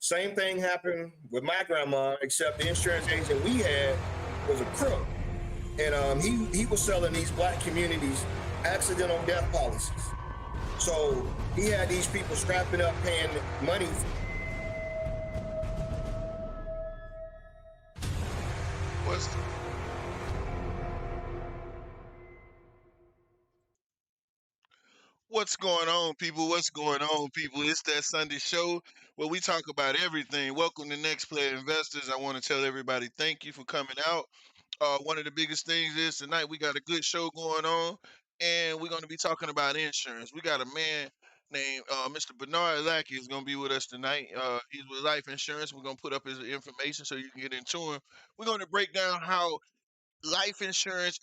Same thing happened with my grandma, except the insurance agent we had was a crook, and he was selling these black communities accidental death policies. So he had these people scrapping up paying money. What's What's going on, people? What's going on, people? It's that Sunday show where we talk about everything. Welcome to Next Player Investors. I want to tell everybody thank you for coming out. One of the biggest things is tonight we got a good show going on, and we're going to be talking about insurance. We got a man named Mr. Bernard Lackey is going to be with us tonight. He's with Life Insurance. We're going to put up his information so you can get into him. We're going to break down how life insurance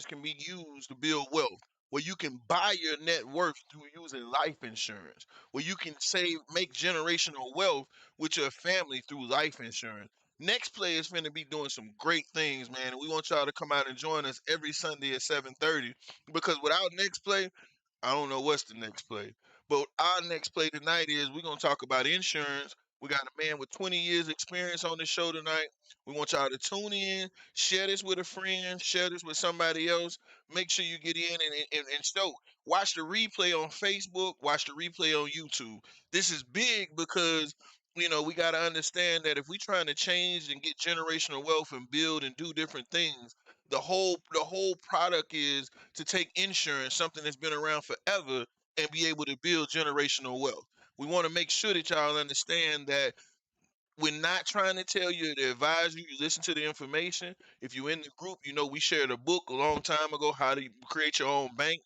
can be used to build wealth, where you can buy your net worth through using life insurance, where you can make generational wealth with your family through life insurance. Next Play is going to be doing some great things, man, and we want y'all to come out and join us every Sunday at 7:30, because without Next Play, I don't know what's the next play. But our next play tonight is we're going to talk about insurance. We got a man with 20 years experience on the show tonight. We want y'all to tune in, share this with a friend, share this with somebody else. Make sure you get in and show. Watch the replay on Facebook, watch the replay on YouTube. This is big because we got to understand that if we're trying to change and get generational wealth and build and do different things, the whole product is to take insurance, something that's been around forever, and be able to build generational wealth. We want to make sure that y'all understand that we're not trying to tell you to advise you. You listen to the information. If you're in the group, we shared a book a long time ago, How to Create Your Own Bank.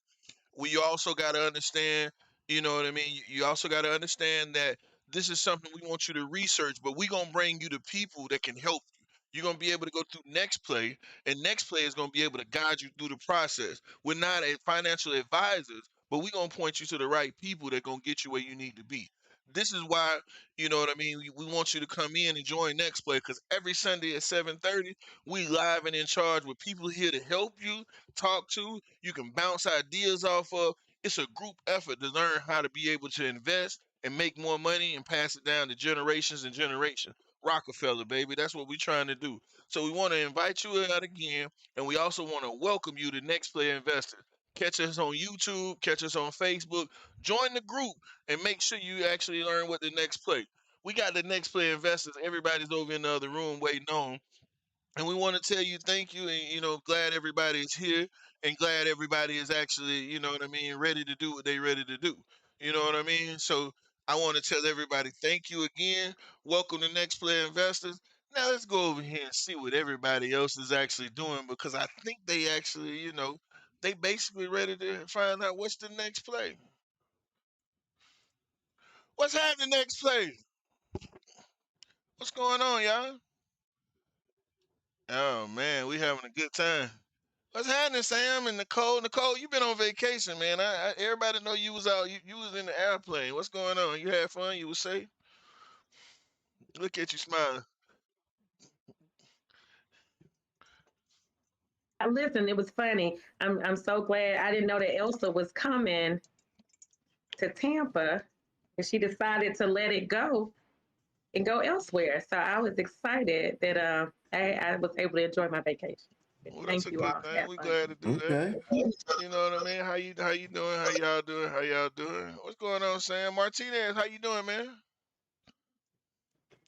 We also got to understand, you know what I mean? You also got to understand that this is something we want you to research, but we're going to bring you the people that can help you. You're going to be able to go through Next Play, and Next Play is going to be able to guide you through the process. We're not a financial advisors, but we're going to point you to the right people that going to get you where you need to be. This is why, you know what I mean, we want you to come in and join Next Play, because every Sunday at 7:30, we live and in charge with people here to help you, talk to. You can bounce ideas off of. It's a group effort to learn how to be able to invest and make more money and pass it down to generations and generations. Rockefeller, baby. That's what we're trying to do. So we want to invite you out again, and we also want to welcome you to Next Player Investors. Catch us on YouTube, catch us on Facebook, join the group, and make sure you actually learn what the next play. We got the Next Player Investors. Everybody's over in the other room waiting on, and we want to tell you thank you, and glad everybody is here, and glad everybody is actually, what I mean, ready to do what they ready to do. You know what I mean? So I want to tell everybody thank you again. Welcome to Next Player Investors. Now let's go over here and see what everybody else is actually doing, because I think they actually, they basically ready to find out what's the next play. What's happening next play? What's going on, y'all? Oh man, we having a good time. What's happening, Sam and Nicole? Nicole, you been on vacation, man. Everybody know you was out. You was in the airplane. What's going on? You had fun? You was safe? Look at you smiling. Listen, it was funny. I'm so glad. I didn't know that Elsa was coming to Tampa, and she decided to let it go and go elsewhere. So I was excited that I was able to enjoy my vacation. Well, that's Thank a you good all. thing. Have We fun. glad to do that. Okay. You know what I mean? How you doing? How y'all doing? How y'all doing? What's going on, Sam Martinez? How you doing, man?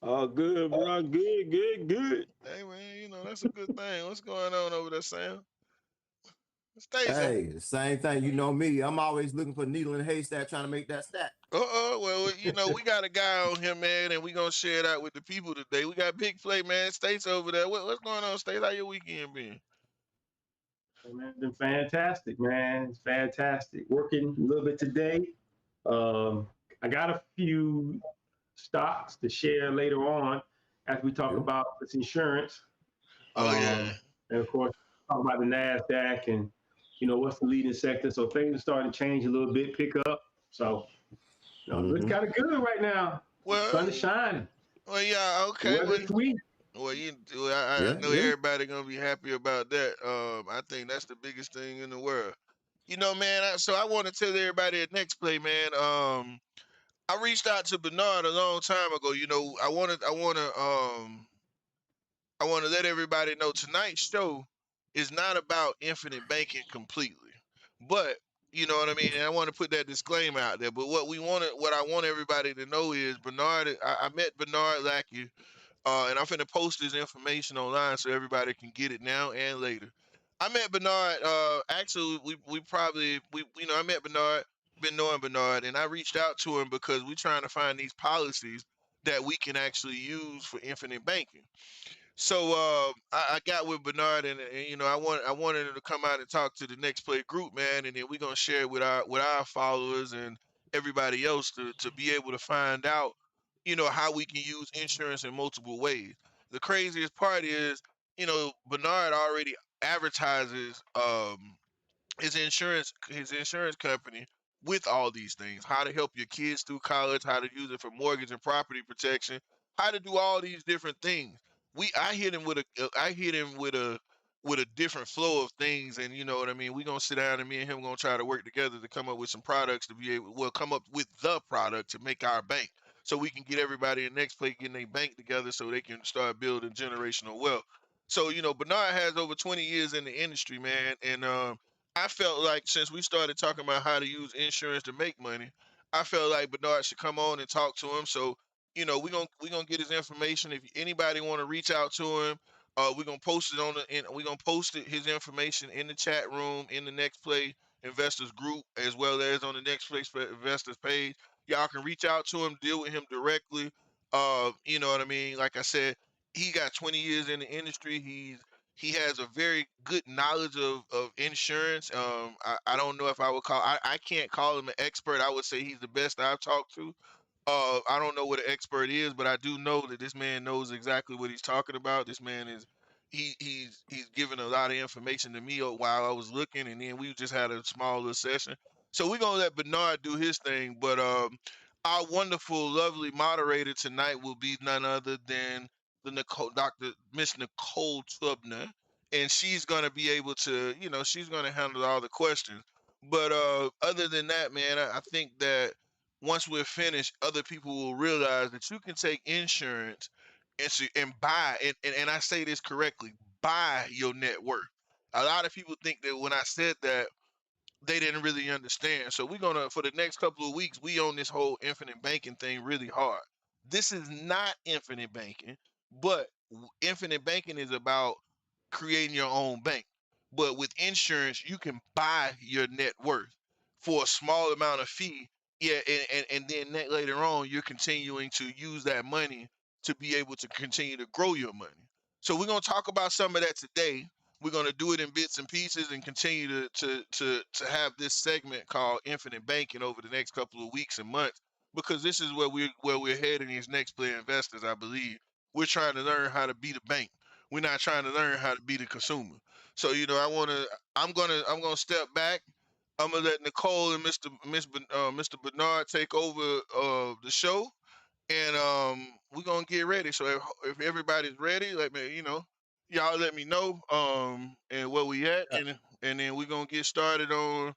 All good, bro. Good, good, good. Hey, man. That's a good thing. What's going on over there, Sam? Stacy. Hey, the same thing. You know me. I'm always looking for needle in a haystack, trying to make that stack. Well, we got a guy on here, man, and we gonna share it out with the people today. We got Big Play, man. States over there. What's going on, States? How your weekend been? Hey, man, it's been fantastic, man. It's fantastic. Working a little bit today. Um, I got a few stocks to share later on as we talk Yeah. about this insurance. Oh yeah. And of course, talk about the NASDAQ and, what's the leading sector. So things are starting to change a little bit, pick up. So, it's kind of good right now. Well, Sun is shining. well, yeah, okay. Weather's sweet. Well, I Yeah, know yeah. everybody gonna be happy about that. I think that's the biggest thing in the world. Man. So I want to tell everybody at Next Play, man. I reached out to Bernard a long time ago. You know, I want to let everybody know tonight's show is not about infinite banking completely, but you know what I mean. And I want to put that disclaimer out there. But what I want everybody to know is Bernard. I met Bernard Lackey, and I'm finna post his information online so everybody can get it now and later. I met Bernard. Actually, I met Bernard, been knowing Bernard, and I reached out to him because we're trying to find these policies that we can actually use for infinite banking. So I got with Bernard, and you know I wanted him to come out and talk to the Next Play group, man, and then we're gonna share it with our followers and everybody else to be able to find out, you know, how we can use insurance in multiple ways. The craziest part is, you know, Bernard already advertises his insurance company with all these things: how to help your kids through college, how to use it for mortgage and property protection, how to do all these different things. I hit him with a different flow of things, and you know what I mean. We gonna sit down, and me and him gonna try to work together to come up with some products to be able, well, come up with the product to make our bank, so we can get everybody in Next Play getting their bank together, so they can start building generational wealth. So you know, Bernard has over 20 years in the industry, man, and I felt like since we started talking about how to use insurance to make money, I felt like Bernard should come on and talk to him. So, you know, we're gonna get his information. If anybody want to reach out to him, we're gonna post it we're gonna post his information in the chat room in the Next Play Investors group, as well as on the Next Play Investors page. Y'all can reach out to him, deal with him directly. You know what I mean? Like I said, he got 20 years in the industry. He has a very good knowledge of insurance. I don't know if I can't call him an expert. I would say he's the best I've talked to. I don't know what an expert is, but I do know that this man knows exactly what he's talking about. This man is he's given a lot of information to me while I was looking, and then we just had a small little session. So we're gonna let Bernard do his thing, but our wonderful, lovely moderator tonight will be none other than Miss Nicole Tubner, and she's gonna be able to, you know, she's gonna handle all the questions. But other than that, man, I think that once we're finished, other people will realize that you can take insurance and buy, and I say this correctly, buy your net worth. A lot of people think that when I said that, they didn't really understand. So we're gonna, for the next couple of weeks, we own this whole infinite banking thing really hard. This is not infinite banking, but infinite banking is about creating your own bank. But with insurance, you can buy your net worth for a small amount of fee. Yeah, and then later on, you're continuing to use that money to be able to continue to grow your money. So we're gonna talk about some of that today. We're gonna do it in bits and pieces and continue to have this segment called Infinite Banking over the next couple of weeks and months, because this is where we're heading as Next Play Investors. I believe we're trying to learn how to be the bank. We're not trying to learn how to be the consumer. So you know, I'm gonna step back. I'm gonna let Nicole and Mr. Bernard take over the show, and we're gonna get ready. So if everybody's ready, let me, you know, y'all let me know and where we at, and then we're gonna get started on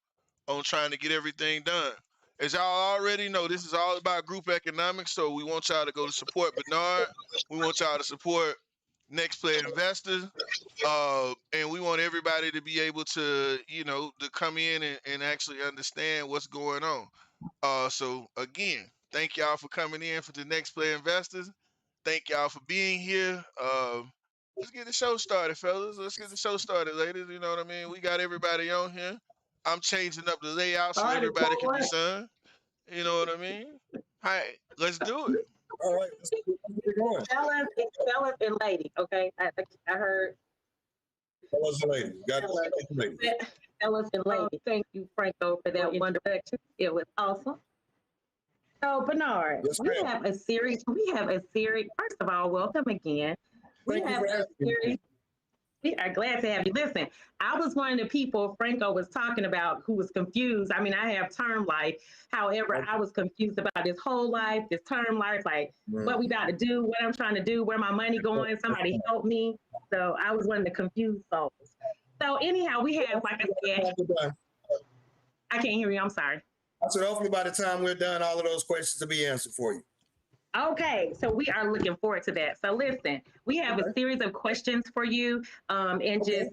trying to get everything done. As y'all already know, this is all about group economics. So we want y'all to go to support Bernard. We want y'all to support Next Play Investors. And we want everybody to be able to, you know, to come in and actually understand what's going on. So again, thank y'all for coming in for the Next Play Investors. Thank y'all for being here. Let's get the show started, fellas. Let's get the show started, ladies. You know what I mean? We got everybody on here. I'm changing up the layout so everybody can be seen. You know what I mean? Hi, let's do it. All right, let's get it going. Fellas and ladies, okay? I heard Fellas and ladies, got it. fellas and ladies. Thank you, Franco, for that wonderful introduction. It was awesome. So, Bernard, Yes, we ma'am. have a series. First of all, welcome again. Thank you for having me. We are glad to have you. Listen, I was one of the people Franco was talking about who was confused. I mean, I have term life. However, I was confused about this whole life, this term life, like what we got to do, what I'm trying to do, where my money going. Somebody help me. So I was one of the confused souls. So anyhow, we have, like I said, I can't hear you. I'm sorry. I said, hopefully by the time we're done, all of those questions will be answered for you. Okay, so we are looking forward to that. So listen, we have a series of questions for you, and Okay.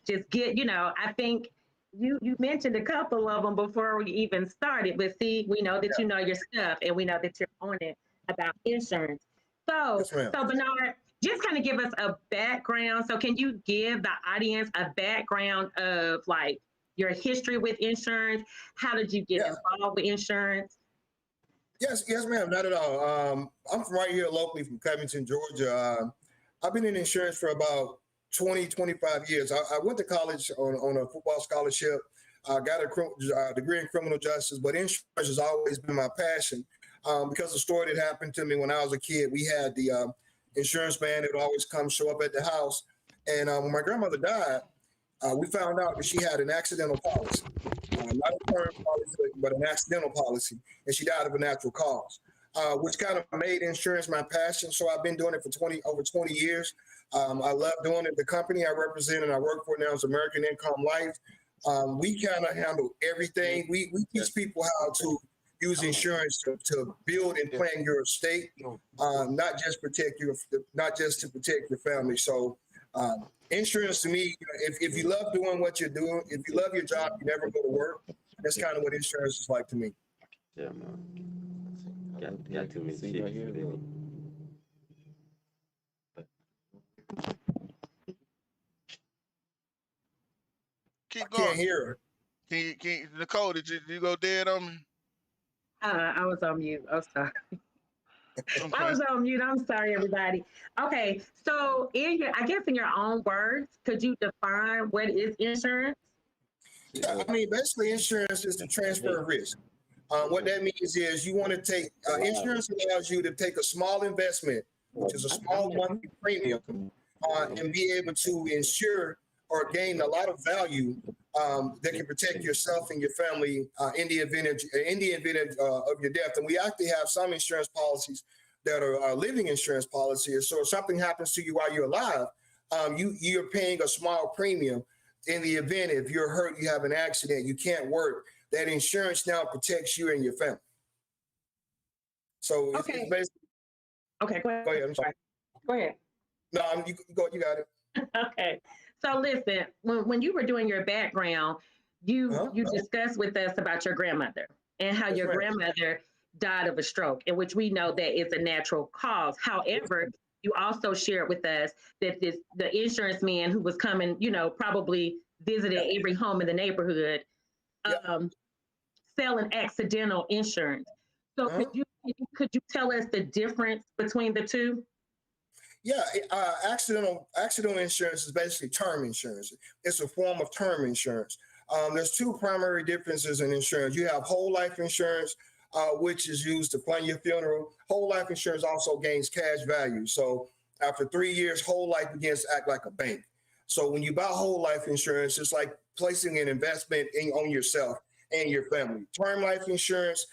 just get, I think you mentioned a couple of them before we even started, but see, we know that you know your stuff, and we know that you're on it about insurance. So, Yes, ma'am. so Bernard, just kind of give us a background. So, can you give the audience a background of like your history with insurance? How did you get Yeah. involved with insurance? Yes, ma'am. Not at all. I'm from right here locally from Covington, Georgia. I've been in insurance for about 20, 25 years. I went to college on a football scholarship. I got a degree in criminal justice, but insurance has always been my passion because of the story that happened to me when I was a kid. We had the insurance man that would always come show up at the house. And when my grandmother died, we found out that she had an accidental policy. Not a term policy, but an accidental policy, and she died of a natural cause, which kind of made insurance my passion. So I've been doing it for over 20 years. I love doing it. The company I represent and I work for now is American Income Life. We kind of handle everything. We teach people how to use insurance to build and plan your estate, not just to protect your family. So insurance to me, if you love doing what you're doing, if you love your job, you never go to work. That's kind of what insurance is like to me. Yeah, man. Got too many chicks. Keep I can't going. hear her. Nicole, did you go dead on me? I was on mute. Oh, sorry. I Okay. was on mute. I'm sorry, everybody. Okay, so in your own words, could you define what is insurance? Yeah, I mean, basically, insurance is the transfer of risk. What that means is you want to take insurance allows you to take a small investment, which is a small monthly premium, and be able to insure or gain a lot of value that can protect yourself and your family in the event of your death. And we actually have some insurance policies that are living insurance policies. So if something happens to you while you're alive, you're paying a small premium. In the event, if you're hurt, you have an accident, you can't work, that insurance now protects you and your family. So it's basically. Okay, go ahead. Go ahead. I'm sorry. Go ahead. No, you got it. Okay. So listen, when you were doing your background, you discussed with us about your grandmother and how your grandmother died of a stroke, in which we know that it's a natural cause. However, you also shared with us that the insurance man who was coming, probably visited every home in the neighborhood, selling accidental insurance. So could you tell us the difference between the two? Yeah, accidental insurance is basically term insurance. It's a form of term insurance. There's two primary differences in insurance. You have whole life insurance, which is used to fund your funeral. Whole life insurance also gains cash value. So after 3 years, whole life begins to act like a bank. So when you buy whole life insurance, it's like placing an investment on yourself and your family. Term life insurance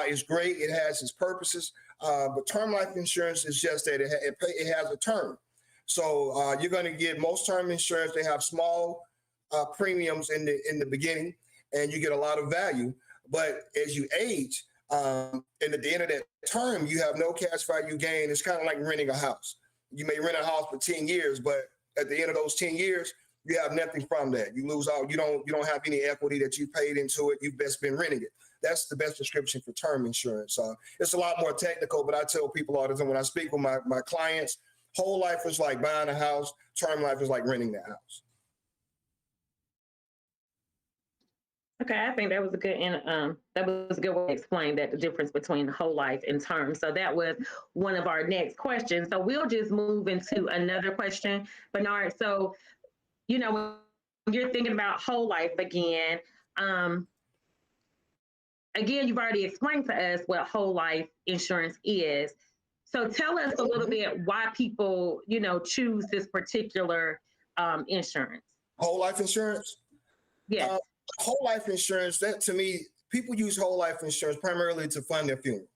is great. It has its purposes. But term life insurance is just that it has a term. So you're going to get most term insurance. They have small premiums in the beginning, and you get a lot of value. But as you age, and at the end of that term, you have no cash value gain. It's kind of like renting a house. You may rent a house for 10 years, but at the end of those 10 years, you have nothing from that. You lose out. You don't have any equity that you paid into it. You've just been renting it. That's the best description for term insurance. It's a lot more technical, but I tell people all the time when I speak with my clients, whole life is like buying a house. Term life is like renting the house. Okay, I think that was a good way to explain that, the difference between whole life and term. So that was one of our next questions. So we'll just move into another question, Bernard. So, when you're thinking about whole life again, you've already explained to us what whole life insurance is. So tell us a little bit why people, choose this particular insurance. Whole life insurance? Yes. Whole life insurance, that to me, people use whole life insurance primarily to fund their funeral.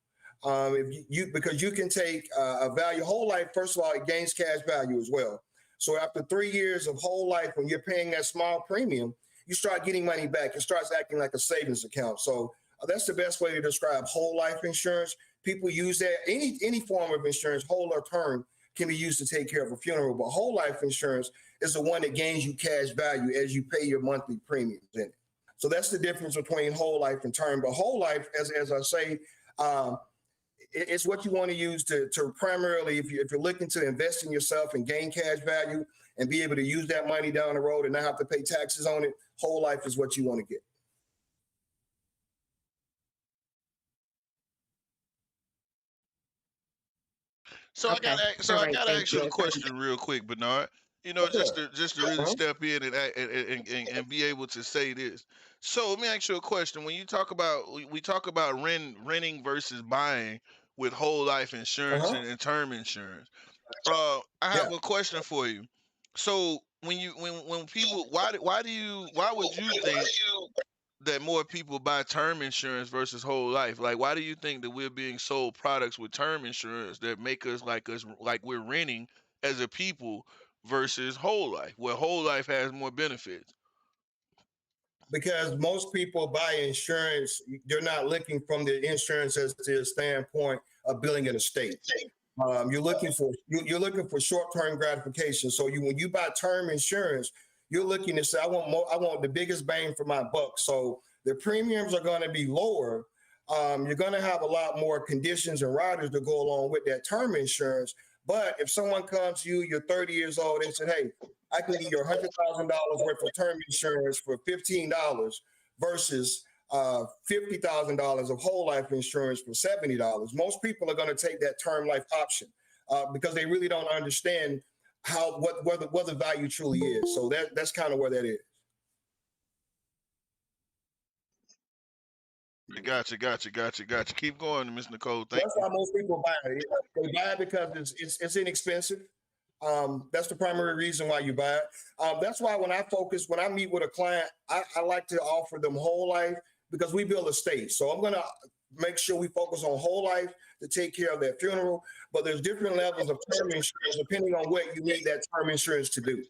Because you can take a value, whole life, first of all, it gains cash value as well. So after 3 years of whole life, when you're paying that small premium, you start getting money back. It starts acting like a savings account. So That's the best way to describe whole life insurance. People use that any form of insurance, whole or term, can be used to take care of a funeral. But whole life insurance is the one that gains you cash value as you pay your monthly premiums in it. So that's the difference between whole life and term. But whole life, as I say, it's what you want to use to primarily, if you're looking to invest in yourself and gain cash value and be able to use that money down the road and not have to pay taxes on it, whole life is what you want to get. So Okay. I All right. gotta Thank ask you a you. question real quick, Bernard. You know, Sure. just to really step in and be able to say this. So let me ask you a question. When you talk about we talk about renting versus buying with whole life insurance Uh-huh. and term insurance. I Yeah. have a question for you. So when people why would you think that more people buy term insurance versus whole life? Like, why do you think that we're being sold products with term insurance that make us like we're renting as a people versus whole life, where whole life has more benefits? Because most people buy insurance, they're not looking from the insurance as to the standpoint of building an estate. You're looking for short-term gratification. So when you buy term insurance, you're looking to say, I want the biggest bang for my buck. So the premiums are going to be lower. You're going to have a lot more conditions and riders to go along with that term insurance. But if someone comes to you, you're 30 years old, and said, hey, I can give you $100,000 worth of term insurance for $15 versus $50,000 of whole life insurance for $70. Most people are going to take that term life option because they really don't understand what the value truly is. So that's kind of where that is. Gotcha. Keep going, Miss Nicole. Thank That's you. why most people buy it. They buy it because it's inexpensive. That's the primary reason why you buy it. That's why when I meet with a client, I like to offer them whole life because we build a state. So I'm going to make sure we focus on whole life to take care of their funeral. But there's different levels of term insurance depending on what you need that term insurance to do.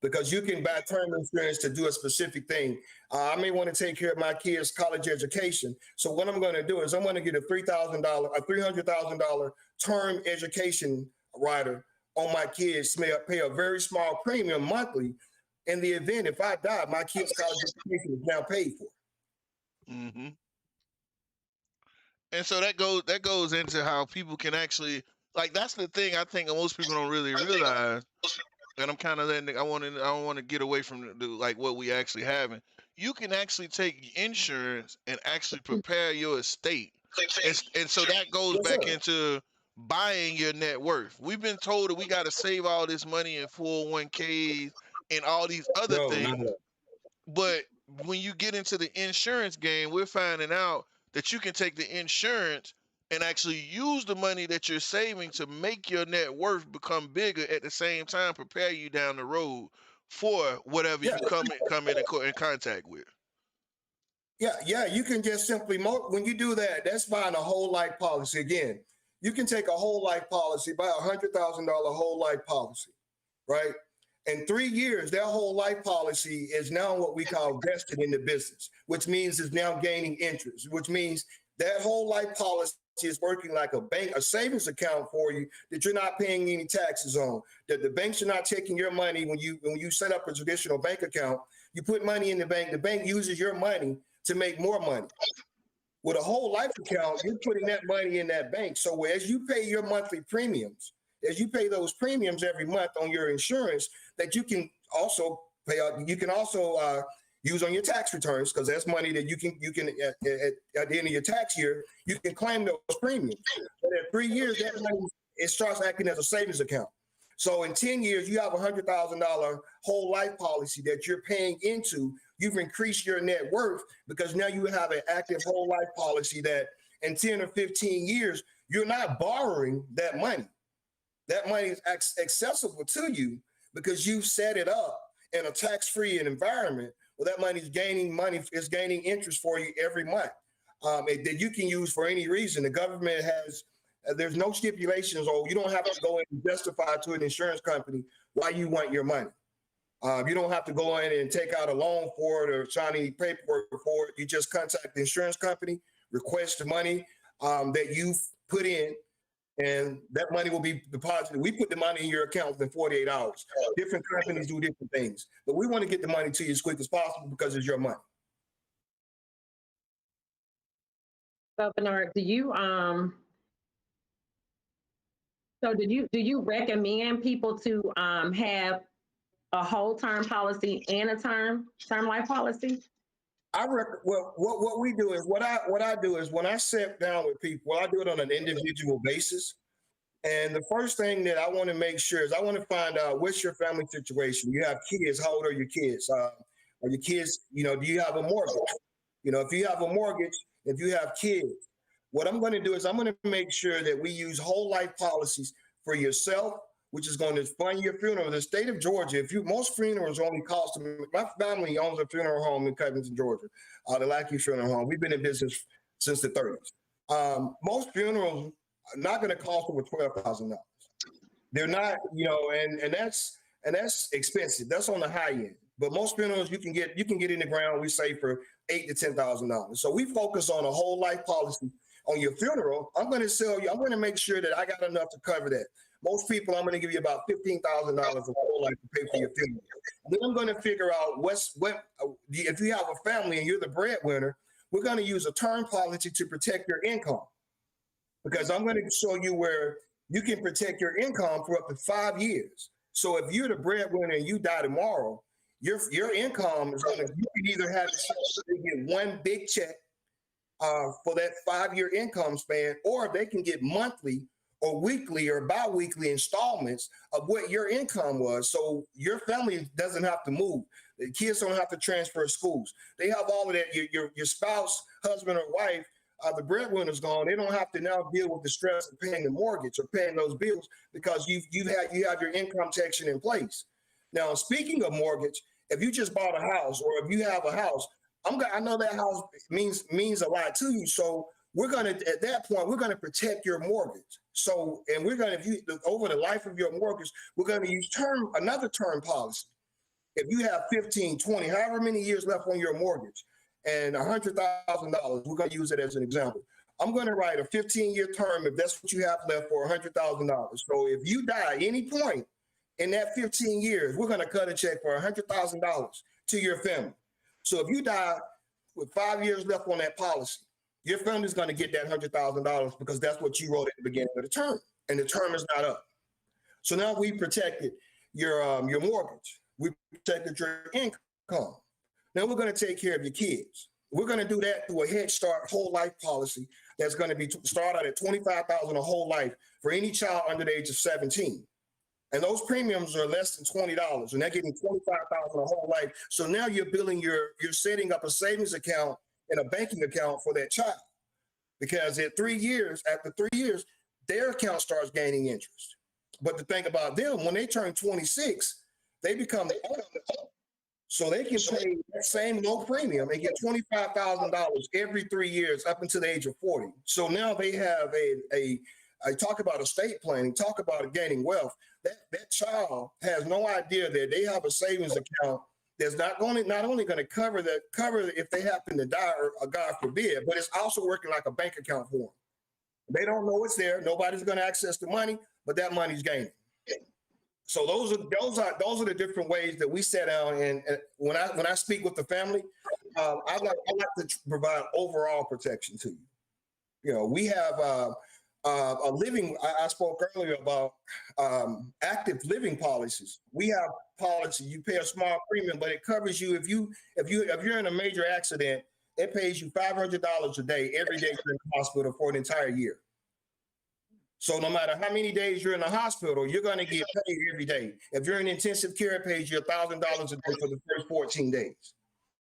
Because you can buy term insurance to do a specific thing. I may want to take care of my kids' college education. So what I'm going to do is I'm going to get a $300,000 term education rider on my kids to pay a very small premium monthly. In the event, if I die, my kids' college education is now paid for. Mm-hmm. And so that goes into how people can actually, like, that's the thing I think most people don't really realize. And I'm kind of letting I don't want to get away from like what we actually having. You can actually take insurance and actually prepare your estate, and so that goes Yes, back sir. into buying your net worth. We've been told that we got to save all this money in 401ks and all these other No, things, not at all. but when you get into the insurance game, we're finding out that you can take the insurance and actually use the money that you're saving to make your net worth become bigger at the same time, prepare you down the road for whatever Yeah, you come in contact with. yeah. You can just simply when you do that, that's buying a whole life policy. Again, you can take a whole life policy, buy $100,000 whole life policy, right? In 3 years, that whole life policy is now what we call vested in the business, which means it's now gaining interest, which means that whole life policy is working like a savings account for you that you're not paying any taxes on, that the banks are not taking your money when you set up a traditional bank account. You put money in the bank uses your money to make more money. With a whole life account, you're putting that money in that bank. So as you pay your monthly premiums, as you pay those premiums every month on your insurance, that you can also pay out, you can also use on your tax returns, because that's money that you can at the end of your tax year, you can claim those premiums. But at 3 years, that money, it starts acting as a savings account. So in 10 years, you have $100,000 whole life policy that you're paying into. You've increased your net worth because now you have an active whole life policy that in 10 or 15 years, you're not borrowing that money. That money is accessible to you because you've set it up in a tax-free environment. Well, that money is gaining interest for you every month that you can use for any reason. The government has, there's no stipulations, or you don't have to go and justify to an insurance company why you want your money. You don't have to go in and take out a loan for it or sign any paperwork for it. You just contact the insurance company, request the money that you've put in, and that money will be deposited. We put the money in your account within 48 hours. Different companies do different things, but we want to get the money to you as quick as possible because it's your money. So Bernard, do you do you recommend people to have a whole term policy and a term life policy? Well, what we do is what I do is when I sit down with people, I do it on an individual basis. And the first thing that I want to make sure is I want to find out what's your family situation. You have kids. How old are your kids? Are your kids, do you have a mortgage? If you have a mortgage, if you have kids, what I'm going to do is I'm going to make sure that we use whole life policies for yourself, which is going to fund your funeral. The state of Georgia, most funerals only cost, my family owns a funeral home in Covington, Georgia, the Lackey Funeral Home. We've been in business since the 30s. Most funerals are not going to cost over $12,000. They're not, and that's expensive. That's on the high end. But most funerals you can get in the ground, we say, for $8,000 to $10,000. So we focus on a whole life policy on your funeral. I'm going to make sure that I got enough to cover that. Most people, I'm going to give you about $15,000 of whole life to pay for your funeral. Then I'm going to figure out if you have a family and you're the breadwinner, we're going to use a term policy to protect your income. Because I'm going to show you where you can protect your income for up to 5 years. So if you're the breadwinner and you die tomorrow, your income is going to, you can either have get one big check for that 5-year income span, or they can get monthly or weekly or bi-weekly installments of what your income was. So your family doesn't have to move. The kids don't have to transfer schools. They have all of that. Your spouse, husband or wife, the breadwinner's gone. They don't have to now deal with the stress of paying the mortgage or paying those bills because you have your income protection in place. Now, speaking of mortgage, if you just bought a house or if you have a house, I know that house means a lot to you. So at that point, we're going to protect your mortgage. So, and we're going to, over the life of your mortgage, we're going to use another term policy. If you have 15, 20, however many years left on your mortgage and $100,000, we're going to use it as an example. I'm going to write a 15-year term if that's what you have left for $100,000. So if you die at any point in that 15 years, we're going to cut a check for $100,000 to your family. So if you die with 5 years left on that policy, your family's going to get that $100,000 because that's what you wrote at the beginning of the term, and the term is not up. So now we protected your mortgage. We protected your income. Now we're going to take care of your kids. We're going to do that through a Head Start whole life policy that's going to be start out at $25,000 a whole life for any child under the age of 17. And those premiums are less than $20, and they're getting $25,000 a whole life. So now you're setting up a savings account and a banking account for that child, because after 3 years, their account starts gaining interest. But the thing about them, when they turn 26, they become the owner. So they can pay that same low premium and get $25,000 every 3 years up until the age of 40. So now they have I talk about estate planning, talk about gaining wealth. That child has no idea that they have a savings account that's not only going to cover if they happen to die or God forbid, but it's also working like a bank account for them. They don't know it's there. Nobody's going to access the money, but that money's gaining. So those are the different ways that we set out. And when I speak with the family, I like to provide overall protection to you. We have a living. I spoke earlier about active living policies. We have policy. You pay a small premium, but it covers you if you're in a major accident. It pays you $500 a day every day you're in the hospital for an entire year. So no matter how many days you're in the hospital, you're going to get paid every day. If you're in intensive care, it pays you $1,000 a day for the first 14 days.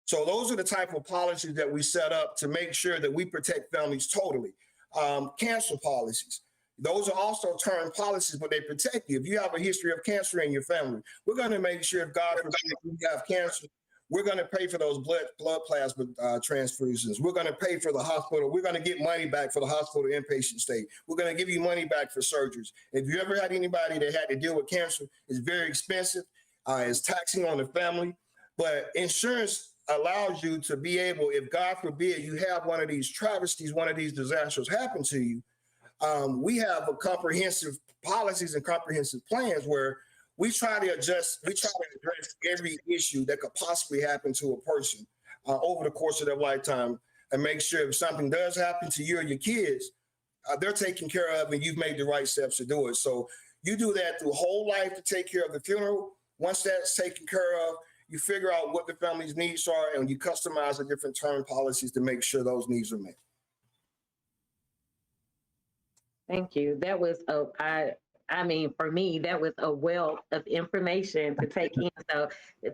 So those are the type of policies that we set up to make sure that we protect families totally. Cancer policies. Those are also term policies, but they protect you. If you have a history of cancer in your family, we're going to make sure if God forbid you have cancer, we're going to pay for those blood plasma transfusions. We're going to pay for the hospital. We're going to get money back for the hospital inpatient stay. We're going to give you money back for surgeries. If you ever had anybody that had to deal with cancer, it's very expensive. It's taxing on the family, but insurance allows you to be able, if God forbid you have one of these travesties, one of these disasters happen to you, we have a comprehensive policies and comprehensive plans where we try to address every issue that could possibly happen to a person over the course of their lifetime, and make sure if something does happen to you or your kids, they're taken care of and you've made the right steps to do it. So you do that through whole life to take care of the funeral. Once that's taken care of, you figure out what the family's needs are and you customize the different term policies to make sure those needs are met. Thank you. That was I mean, for me, that was a wealth of information to take in. So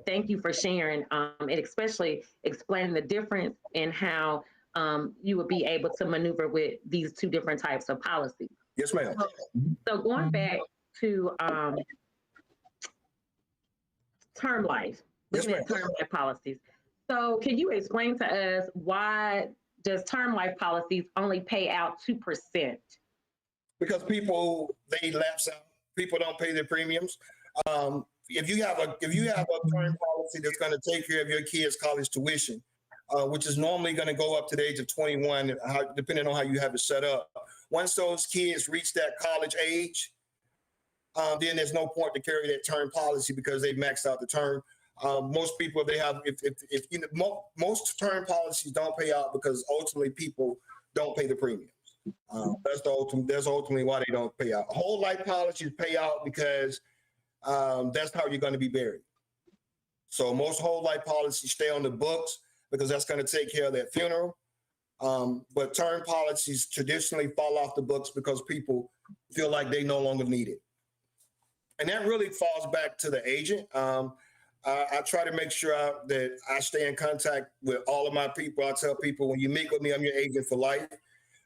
thank you for sharing, and especially explaining the difference in how you would be able to maneuver with these two different types of policies. Yes, ma'am. So going back to term life, Yes, looking at term life policies. So can you explain to us why does term life policies only pay out 2%? Because people, they lapse out. People don't pay their premiums. If you have a term policy that's going to take care of your kids' college tuition, which is normally going to go up to the age of 21, depending on how you have it set up. Once those kids reach that college age, then there's no point to carry that term policy because they've maxed out the term. Most people, if you know, most term policies don't pay out because ultimately people don't pay the premiums. That's ultimately why they don't pay out. Whole life policies pay out because that's how you're going to be buried. So most whole life policies stay on the books because that's going to take care of that funeral. But term policies traditionally fall off the books because people feel like they no longer need it. And that really falls back to the agent. I try to make sure that I stay in contact with all of my people. I tell people, when you meet with me, I'm your agent for life.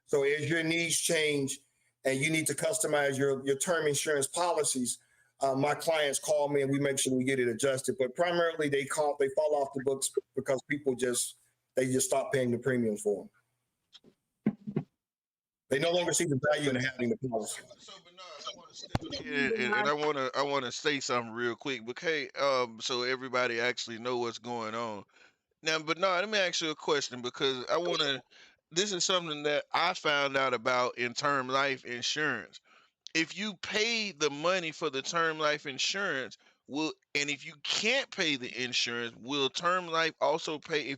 So as your needs change and you need to customize your term insurance policies, my clients call me and we make sure we get it adjusted. But primarily they fall off the books because people just stop paying the premiums for them. They no longer see the value in having the policy. So Bernard, I want to step in and I want to say something real quick. Okay, so everybody actually know what's going on. Now, Bernard, let me ask you a question because I want to. This is something that I found out about in term life insurance. If you pay the money for the term life insurance, and if you can't pay the insurance, will term life also pay?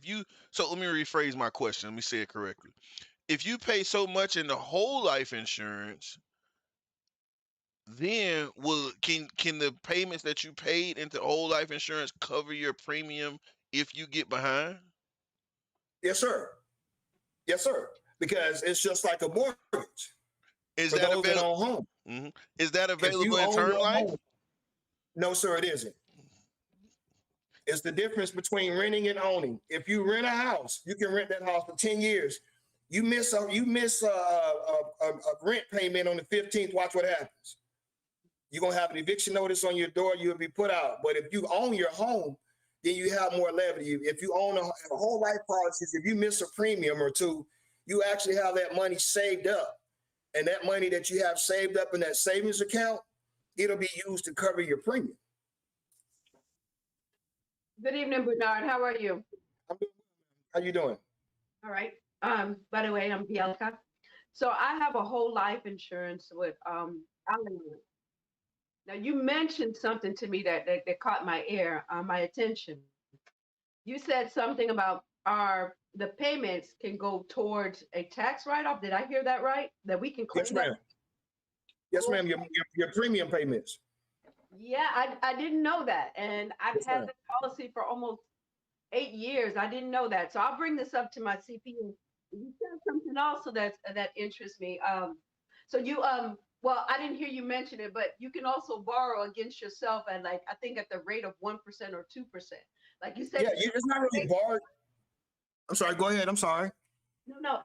So let me rephrase my question. Let me say it correctly. If you pay so much in the whole life insurance, then can the payments that you paid into whole life insurance cover your premium if you get behind? Yes, sir. Yes, sir. Because it's just like a mortgage. Is for that those that available? own home. Mm-hmm. Is that If you available in own term your life? home- No, sir, it isn't. It's the difference between renting and owning. If you rent a house, you can rent that house for 10 years. You miss a rent payment on the 15th, watch what happens. You're going to have an eviction notice on your door, you'll be put out. But if you own your home, then you have more levity. If you own a whole life policies, if you miss a premium or two, you actually have that money saved up. And that money that you have saved up in that savings account, it'll be used to cover your premium. Good evening, Bernard. How are you? How you doing? All right. By the way, I'm Bielka. So I have a whole life insurance with Allianz. Now you mentioned something to me that caught my attention. You said something about the payments can go towards a tax write-off. Did I hear that right? That we can claim Yes, ma'am. that? Yes, ma'am. Your premium payments. Yeah, I didn't know that. And I've Yes, had ma'am. this policy for almost 8 years. I didn't know that. So I'll bring this up to my CPA. You said something also that interests me. So you well, I didn't hear you mention it, but you can also borrow against yourself at I think at the rate of 1% or 2%. Like you said. Yeah, it's not really borrowed. I'm sorry. Go ahead. I'm sorry. No,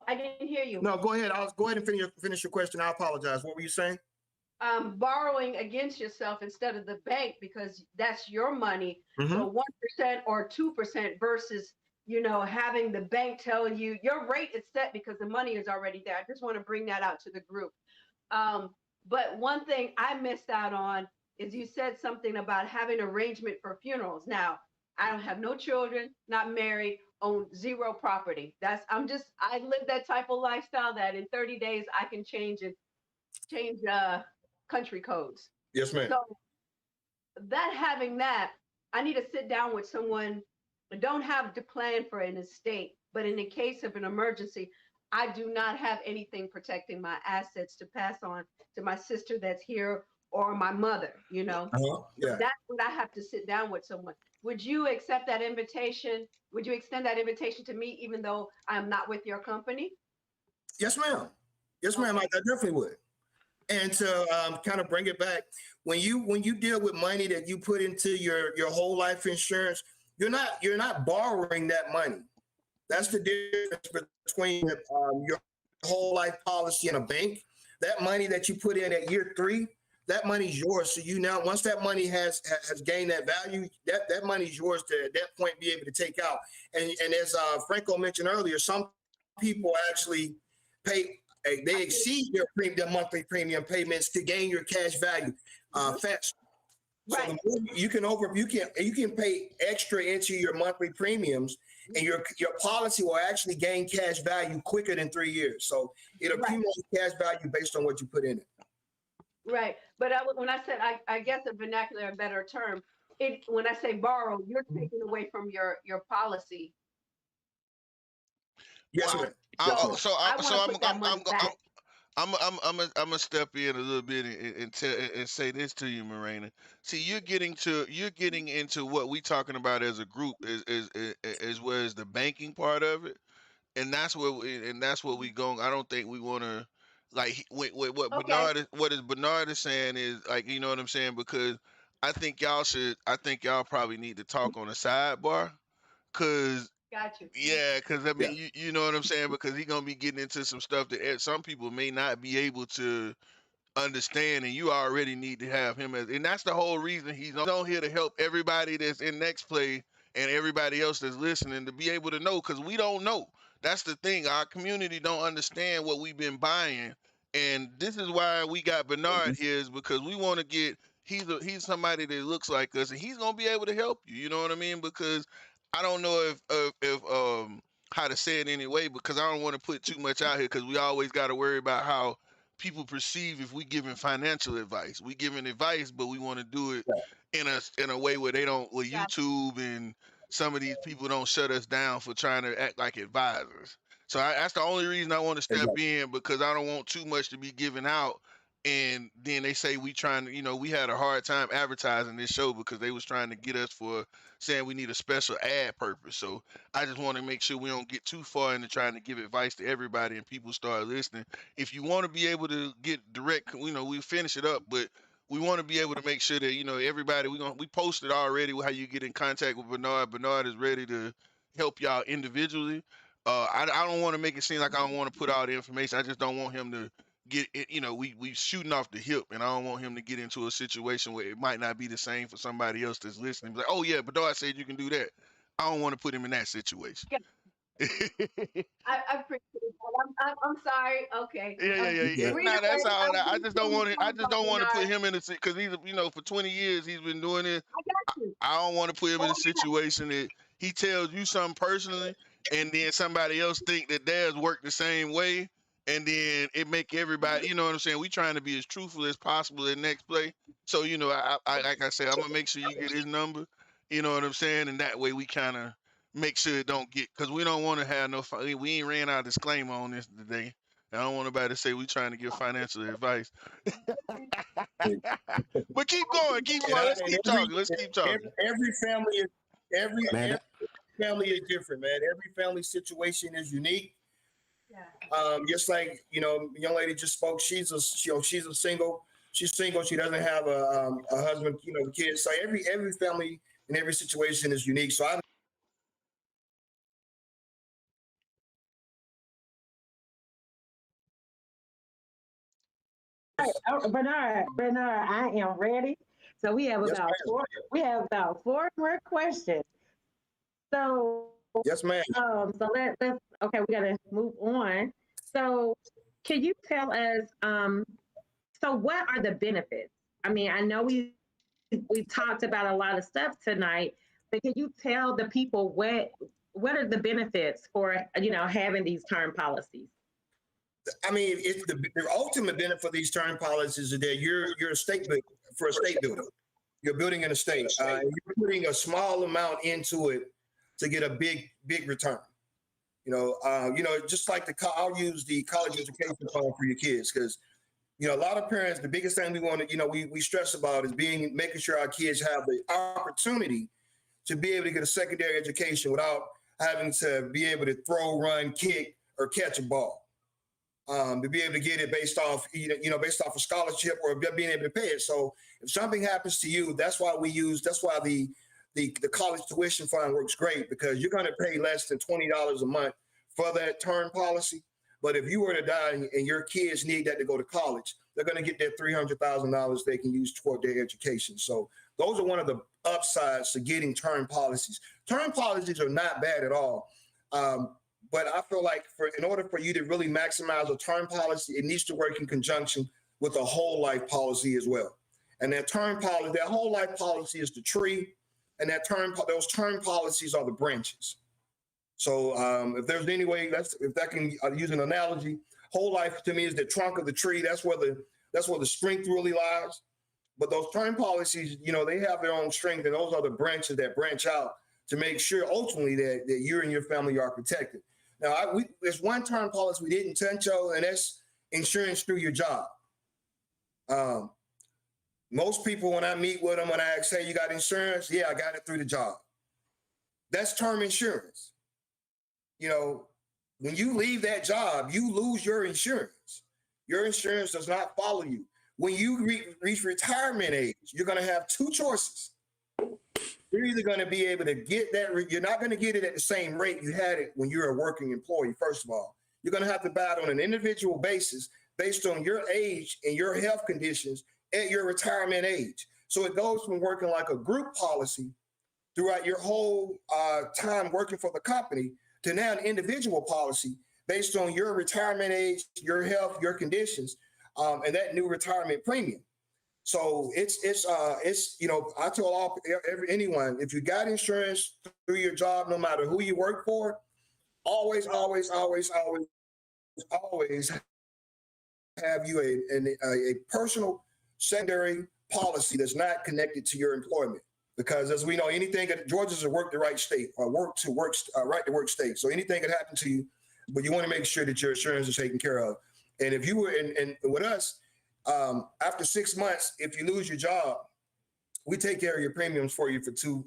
I didn't hear you. No, go ahead. Go ahead and finish your question. I apologize. What were you saying? Borrowing against yourself instead of the bank because that's your money. Mm-hmm. So 1% or 2% versus having the bank tell you your rate is set because the money is already there. I just want to bring that out to the group. But one thing I missed out on is you said something about having arrangement for funerals. Now, I don't have no children, not married, own zero property. I live that type of lifestyle that in 30 days I can change country codes. Yes, ma'am. So having that, I need to sit down with someone. I don't have to plan for an estate, but in the case of an emergency, I do not have anything protecting my assets to pass on to my sister that's here or my mother, you know. Yeah. That's what I have to sit down with someone. Would you accept that invitation? Would you extend that invitation to me, even though I'm not with your company? Yes, ma'am. Yes, ma'am. I definitely would. And to kind of bring it back, when you deal with money that you put into your whole life insurance, you're not borrowing that money. That's the difference between your whole life policy in a bank. That money that you put in at year 3, that money's yours. So once that money has gained that value, that money's yours to at that point be able to take out. And as Franco mentioned earlier, some people actually they exceed their monthly premium payments to gain your cash value faster. Right. So the more you can pay extra into your monthly premiums, and your policy will actually gain cash value quicker than 3 years. So it accumulates cash value based on what you put in it. Right. But when I said, I guess a vernacular, a better term, when I say borrow, you're taking away from your policy. Yes, Well, ma'am. I'm gonna step in a little bit and say this to you, Marina. See, you're getting into what we talking about as a group as well as the banking part of it, and that's what we going. I don't think we want to like what Okay. Bernard is saying is like, you know what I'm saying, because I think y'all probably need to talk on a sidebar, cause Got you. yeah, because I mean, Yeah. you know what I'm saying, because he's gonna be getting into some stuff that some people may not be able to understand, and you already need to have him and that's the whole reason he's on here, to help everybody that's in Next Play and everybody else that's listening to be able to know, because we don't know. That's the thing. Our community don't understand what we've been buying, and this is why we got Bernard here, is because we want to get. He's somebody that looks like us, and he's gonna be able to help you. You know what I mean? Because I don't know if how to say it anyway, because I don't want to put too much out here, because we always got to worry about how people perceive if we giving financial advice. We giving advice, but we want to do it in a way where they don't, with Got YouTube and some of these people don't shut us down for trying to act like advisors. So that's the only reason I want to step in, because I don't want too much to be given out. And then they say we trying to, we had a hard time advertising this show because they was trying to get us for saying we need a special ad purpose. So I just want to make sure we don't get too far into trying to give advice to everybody and people start listening. If you want to be able to get direct, we finish it up, but we want to be able to make sure that, everybody, we posted already how you get in contact with Bernard. Bernard is ready to help y'all individually. I don't want to make it seem like I don't want to put all the information. I just don't want him to get it, we shooting off the hip, and I don't want him to get into a situation where it might not be the same for somebody else that's listening. Like, oh yeah, Bernard said you can do that. I don't want to put him in that situation. Yeah. I appreciate that. I'm sorry. Okay. Yeah. Nah, that's all. I just don't want to put him in a, because he's, for 20 years he's been doing this. I don't want to put him in a situation that he tells you something personally, and then somebody else think that theirs work the same way, and then it make everybody, you know what I'm saying? We trying to be as truthful as possible in Next Play. So, I like I said, I'm gonna make sure you get his number. You know what I'm saying? And that way we kind of make sure it don't get, because we don't want to have no, we ain't ran our disclaimer on this today. I don't want nobody to say we trying to give financial advice. But keep going. Let's keep talking. Every family is different, man. Every family situation is unique. Yeah. Just like, young lady just spoke, she's single. She's single. She doesn't have a husband, kids. So every family and every situation is unique. So Bernard, I am ready. So we have Yes, about ma'am. four more questions. So yes, ma'am. so let's okay, we gotta move on. So can you tell us so what are the benefits? I mean, I know we we talked about a lot of stuff tonight, but can you tell the people what are the benefits for having these term policies? I mean, it's the ultimate benefit for these term policies is that you're a state for a state builder. You're building in a state. You're putting a small amount into it to get a big return. Just like I'll use the college education fund for your kids because a lot of parents, the biggest thing we want to, we stress about is making sure our kids have the opportunity to be able to get a secondary education without having to be able to throw, run, kick, or catch a ball. To be able to get it based off a scholarship or being able to pay it. So if something happens to you, that's why the college tuition fund works great because you're going to pay less than $20 a month for that term policy. But if you were to die and your kids need that to go to college, they're going to get that $300,000 they can use toward their education. So those are one of the upsides to getting term policies. Term policies are not bad at all. But I feel like in order for you to really maximize a term policy, it needs to work in conjunction with a whole life policy as well. And that whole life policy is the tree, and those term policies are the branches. So if there's any way, if I can use an analogy, whole life to me is the trunk of the tree. That's where the strength really lies. But those term policies, they have their own strength, and those are the branches that branch out to make sure ultimately that you and your family are protected. Now, there's one term policy we didn't touch on, and that's insurance through your job. Most people, when I meet with them, when I ask, hey, you got insurance? Yeah, I got it through the job. That's term insurance. When you leave that job, you lose your insurance. Your insurance does not follow you. When you reach retirement age, you're going to have two choices. You're either going to be able to get that. You're not going to get it at the same rate you had it when you're a working employee, first of all. You're going to have to buy it on an individual basis based on your age and your health conditions at your retirement age. So it goes from working like a group policy throughout your whole time working for the company to now an individual policy based on your retirement age, your health, your conditions, and that new retirement premium. So it's I tell anyone, if you got insurance through your job, no matter who you work for, always have you a personal secondary policy that's not connected to your employment. Because as we know, Georgia's a work to right state or right to work state. So anything could happen to you, but you want to make sure that your insurance is taken care of. And if you were and with us, after 6 months, if you lose your job, we take care of your premiums for you for two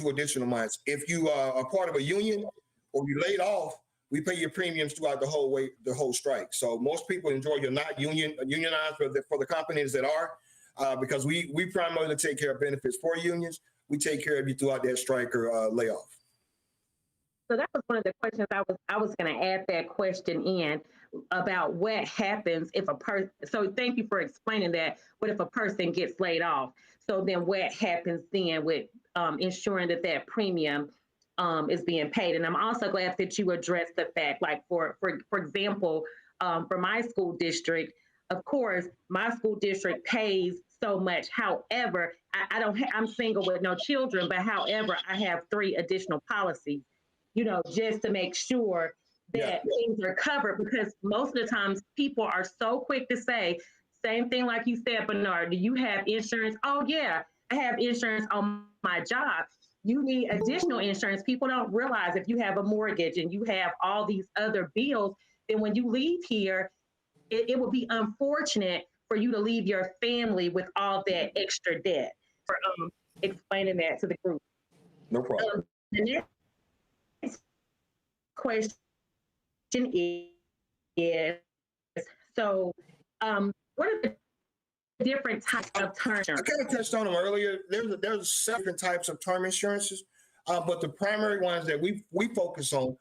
additional months. If you are part of a union or you laid off, we pay your premiums throughout the whole strike. So most people in Georgia are not unionized for the companies that are, because we primarily take care of benefits for unions. We take care of you throughout that strike or layoff. So that was one of the questions I was going to add that question in about what happens if a person. So thank you for explaining that. What if a person gets laid off? So then what happens then with ensuring that premium is being paid? And I'm also glad that you addressed the fact, like for example, for my school district, of course, my school district pays so much. However, I'm single with no children, but however, I have 3 additional policies, just to make sure that things are covered, because most of the times people are so quick to say, same thing like you said, Bernard, do you have insurance? Oh yeah, I have insurance on my job. You need additional insurance. People don't realize if you have a mortgage and you have all these other bills, then when you leave here, it would be unfortunate for you to leave your family with all that extra debt. For explaining that to the group. No problem. The next question is so what are the different types of term insurance? I kind of touched on them earlier. There's 7 different types of term insurances, but the primary ones that we focus on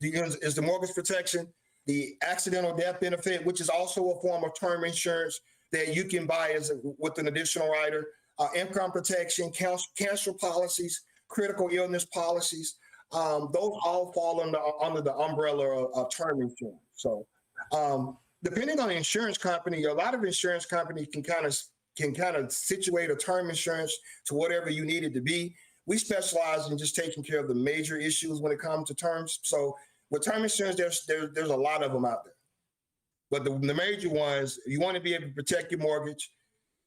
is the mortgage protection, the accidental death benefit, which is also a form of term insurance that you can buy with an additional rider, income protection, cancer policies, critical illness policies. Those all fall under the umbrella of term insurance. So depending on the insurance company, a lot of insurance companies can kind of can kind of situate a term insurance to whatever you need it to be. We specialize in just taking care of the major issues when it comes to terms. So with term insurance, there's a lot of them out there. But the major ones, you want to be able to protect your mortgage.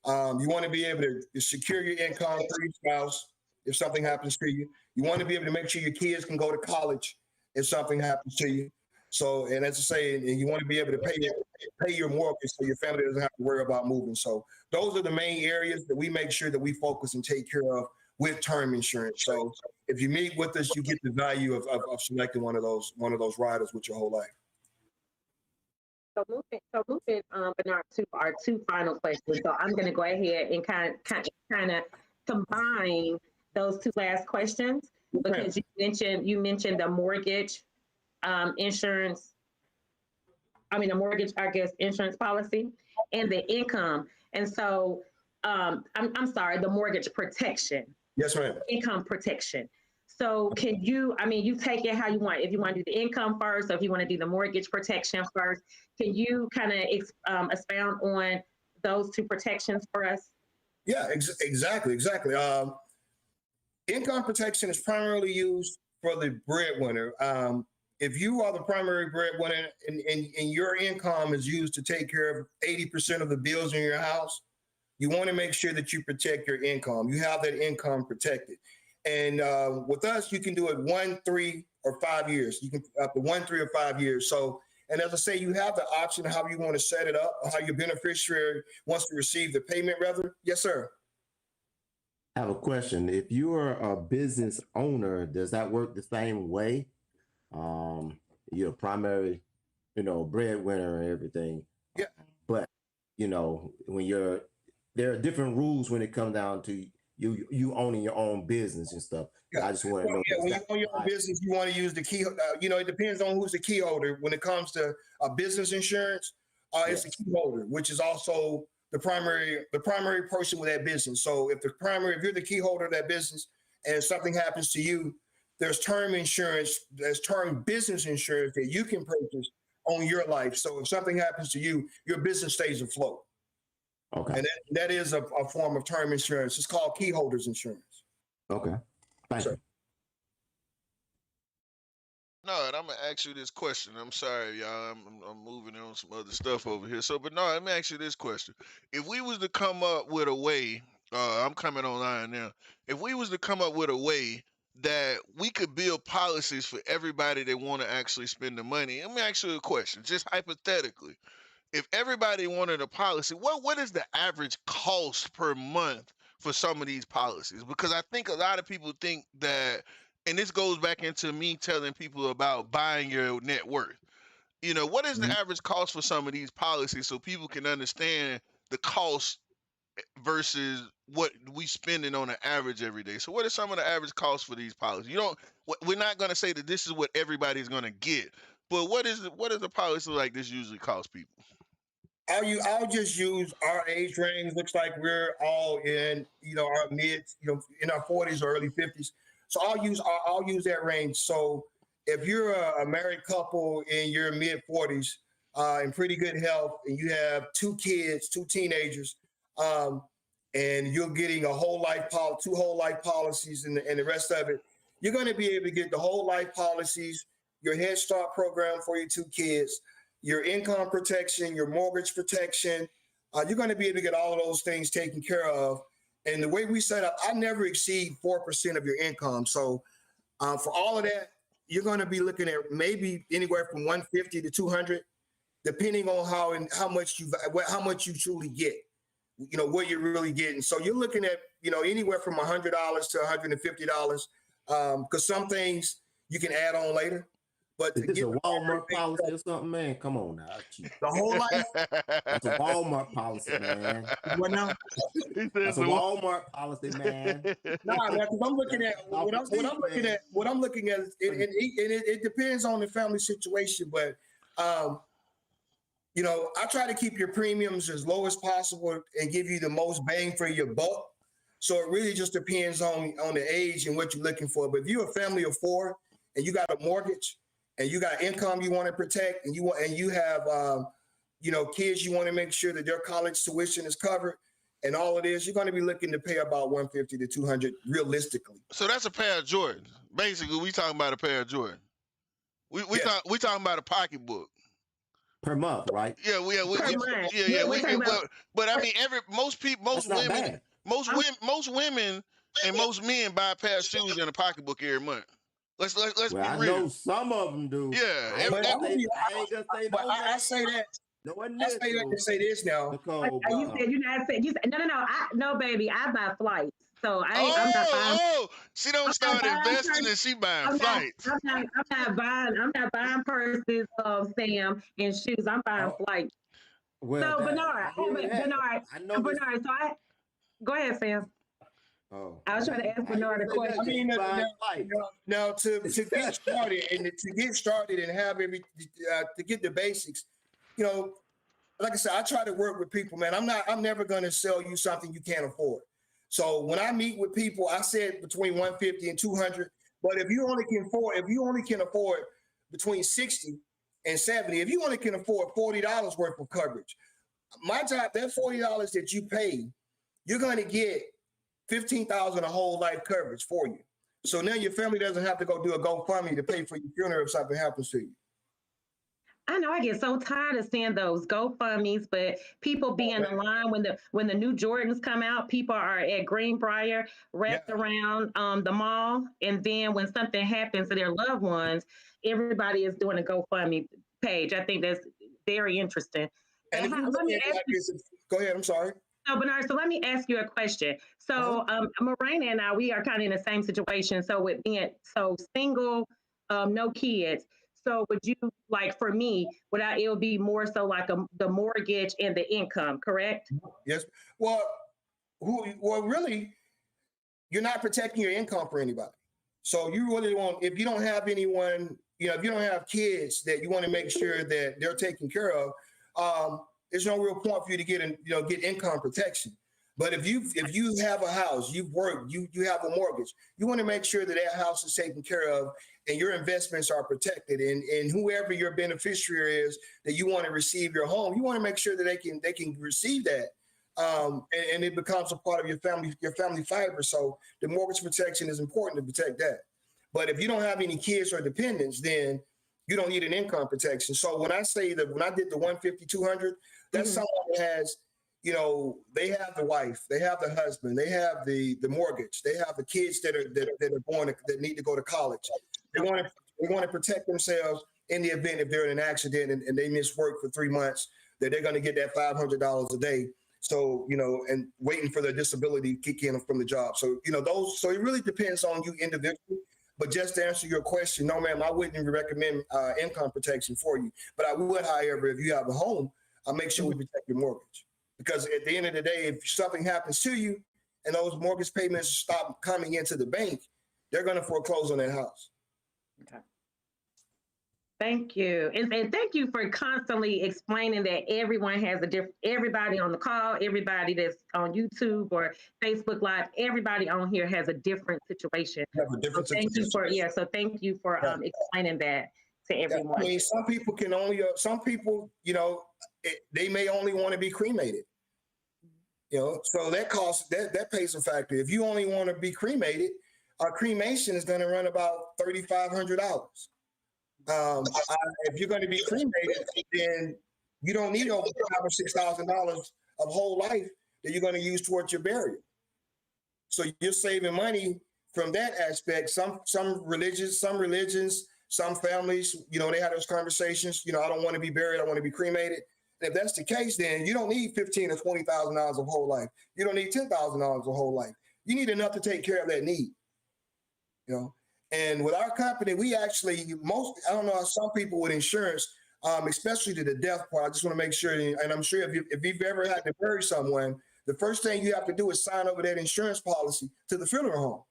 You want to be able to secure your income for your spouse if something happens to you. You want to be able to make sure your kids can go to college if something happens to you. So, and as I say, and you want to be able to pay your mortgage so your family doesn't have to worry about moving. So those are the main areas that we make sure that we focus and take care of with term insurance. So if you meet with us, you get the value of selecting one of those riders with your whole life. So moving, Bernard, to our two final questions. So I'm going to go ahead and kind of combine those two last questions because you mentioned the mortgage insurance. I mean, the mortgage, I guess, insurance policy and the income. And so, I'm sorry, the mortgage protection. Yes, ma'am. Income protection. So can you, I mean, you take it how you want. If you want to do the income first, or if you want to do the mortgage protection first, can you kind of expound on those two protections for us? Yeah, exactly. Income protection is primarily used for the breadwinner. If you are the primary breadwinner and your income is used to take care of 80% of the bills in your house, you want to make sure that you protect your income. You have that income protected. And with us, you can do it 1, 3, or 5 years. You can up to 1, 3, or 5 years. So, and as I say, you have the option of how you want to set it up, or how your beneficiary wants to receive the payment, rather. Yes, sir. I have a question. If you are a business owner, does that work the same way? You're a primary, breadwinner and everything. Yeah. But, when there are different rules when it comes down to you owning your own business and stuff. Yeah. I just want to know. Yeah, when you own your own business, you want to use the key. It depends on who's the key holder. When it comes to business insurance, it's the key holder, which is also the primary person with that business. So if you're the key holder of that business, and something happens to you, there's term insurance, there's term business insurance that you can purchase on your life. So if something happens to you, your business stays afloat. Okay. And that is a form of term insurance. It's called key holders insurance. Okay. Thank you. No, and I'm gonna ask you this question. I'm sorry, y'all. I'm moving on some other stuff over here. So, but no, let me ask you this question. If we was to come up with a way, I'm coming online now. If we was to come up with a way that we could build policies for everybody that want to actually spend the money, let me ask you a question, just hypothetically. If everybody wanted a policy, what is the average cost per month for some of these policies? Because I think a lot of people think that, and this goes back into me telling people about buying your net worth. What is the average cost for some of these policies so people can understand the cost versus what we spending on an average every day? So what are some of the average costs for these policies? We're not going to say that this is what everybody's going to get, but what is a policy like this usually cost people? I'll just use our age range. Looks like we're all in, our mid, in our 40s or early 50s. So I'll use that range. So if you're a married couple in your mid 40s, in pretty good health, and you have 2 kids, 2 teenagers, and you're getting two whole life policies and the rest of it, you're going to be able to get the whole life policies, your Head Start program for your 2 kids, your income protection, your mortgage protection. You're going to be able to get all of those things taken care of. And the way we set up, I never exceed 4% of your income. So for all of that, you're going to be looking at maybe anywhere from 150 to 200, depending on how much you truly get, what you're really getting. So you're looking at, anywhere from $100 to $150, because some things you can add on later. But is this a Walmart policy or something, man? Come on now. The whole life? That's a Walmart policy, man. What now? That's a Walmart policy, man. Nah, because I'm looking at what I'm looking at, it depends on the family situation, but I try to keep your premiums as low as possible and give you the most bang for your buck. So it really just depends on the age and what you're looking for. But if you're a family of 4 and you got a mortgage, and you got income you want to protect, and you have kids you want to make sure that their college tuition is covered, and all it is, you're going to be looking to pay about 150 to 200 realistically. So that's a pair of Jordans. Basically, we talking about a pair of Jordans. We Yeah. talking about a pocketbook. Per month, right? Yeah, Per month. we We're talking about- but I mean, most That's not women, bad. most women, and most men buy a pair of shoes and a pocketbook every month. Let's Well, be I real. know some of them do. Yeah, I ain't But gonna say But no I names. say that. No one I say that to say this now. Nicole, You said you're not saying. You said, no, baby. I buy flights, so I'm not buying. She don't I'm start not buying investing purses. and she buying I'm flights. not buying purses, Sam, and shoes. I'm buying Oh, flights. well, So that- Bernard, I hear that. Bernard, I know this. Bernard. Go ahead, Sam. Oh, I was trying to ask Bernard a question. I mean, Flight. now to get started and have to get the basics, you know, like I said, I try to work with people, man. I'm never going to sell you something you can't afford. So when I meet with people, I said between 150 and 200. But if you only can afford between 60 and 70, if you only can afford $40 worth of coverage, my job, that $40 that you pay, you're going to get $15,000 a whole life coverage for you. So now your family doesn't have to go do a GoFundMe to pay for your funeral if something happens to you. I know I get so tired of seeing those GoFundMe's, but people be in the line when the new Jordans come out. People are at Greenbrier, wrapped around the mall, and then when something happens to their loved ones, everybody is doing a GoFundMe page. I think that's very interesting. And if you Let me ask you. go ahead. I'm sorry. So Bernard, so let me ask you a question. So Morena and I, we are kind of in the same situation. So with being so single, no kids. So would you, like for me, it would be more so like the mortgage and the income, correct? Yes. Well, really, you're not protecting your income for anybody. So you really want, if you don't have anyone, if you don't have kids that you want to make sure that they're taken care of, there's no real point for you to get income protection. But if you have a house, you've worked, you have a mortgage, you want to make sure that house is taken care of and your investments are protected. And whoever your beneficiary is that you want to receive your home, you want to make sure that they can receive that. And it becomes a part of your family fiber. So the mortgage protection is important to protect that. But if you don't have any kids or dependents, then you don't need an income protection. So when I say that, when I did the 150, 200, that's someone that has, they have the wife, they have the husband, they have the mortgage, they have the kids that are born that need to go to college. They want to protect themselves in the event if they're in an accident and they miss work for 3 months, that they're going to get that $500 a day. So, and waiting for their disability to kick in from the job. So, so it really depends on you individually. But just to answer your question, no, ma'am, I wouldn't recommend income protection for you. But I would, however, if you have a home, I'll make sure we protect your mortgage. Because at the end of the day, if something happens to you and those mortgage payments stop coming into the bank, they're going to foreclose on that house. Okay. Thank you. And thank you for constantly explaining that everyone has everybody on the call, everybody that's on YouTube or Facebook Live, everybody on here has a different situation. Thank you for explaining that to everyone. I mean, some people can only, they may only want to be cremated. So that pays a factor. If you only want to be cremated, our cremation is going to run about $3,500. If you're going to be cremated, then you don't need over $5,000 or $6,000 of whole life that you're going to use towards your burial. So you're saving money from that aspect. Some religions, some families, they have those conversations. I don't want to be buried. I want to be cremated. And if that's the case, then you don't need $15,000 or $20,000 of whole life. You don't need $10,000 of whole life. You need enough to take care of that need. And with our company, we actually, I don't know, some people with insurance, especially to the death part, I just want to make sure, and I'm sure if you've ever had to bury someone, the first thing you have to do is sign over that insurance policy to the funeral home.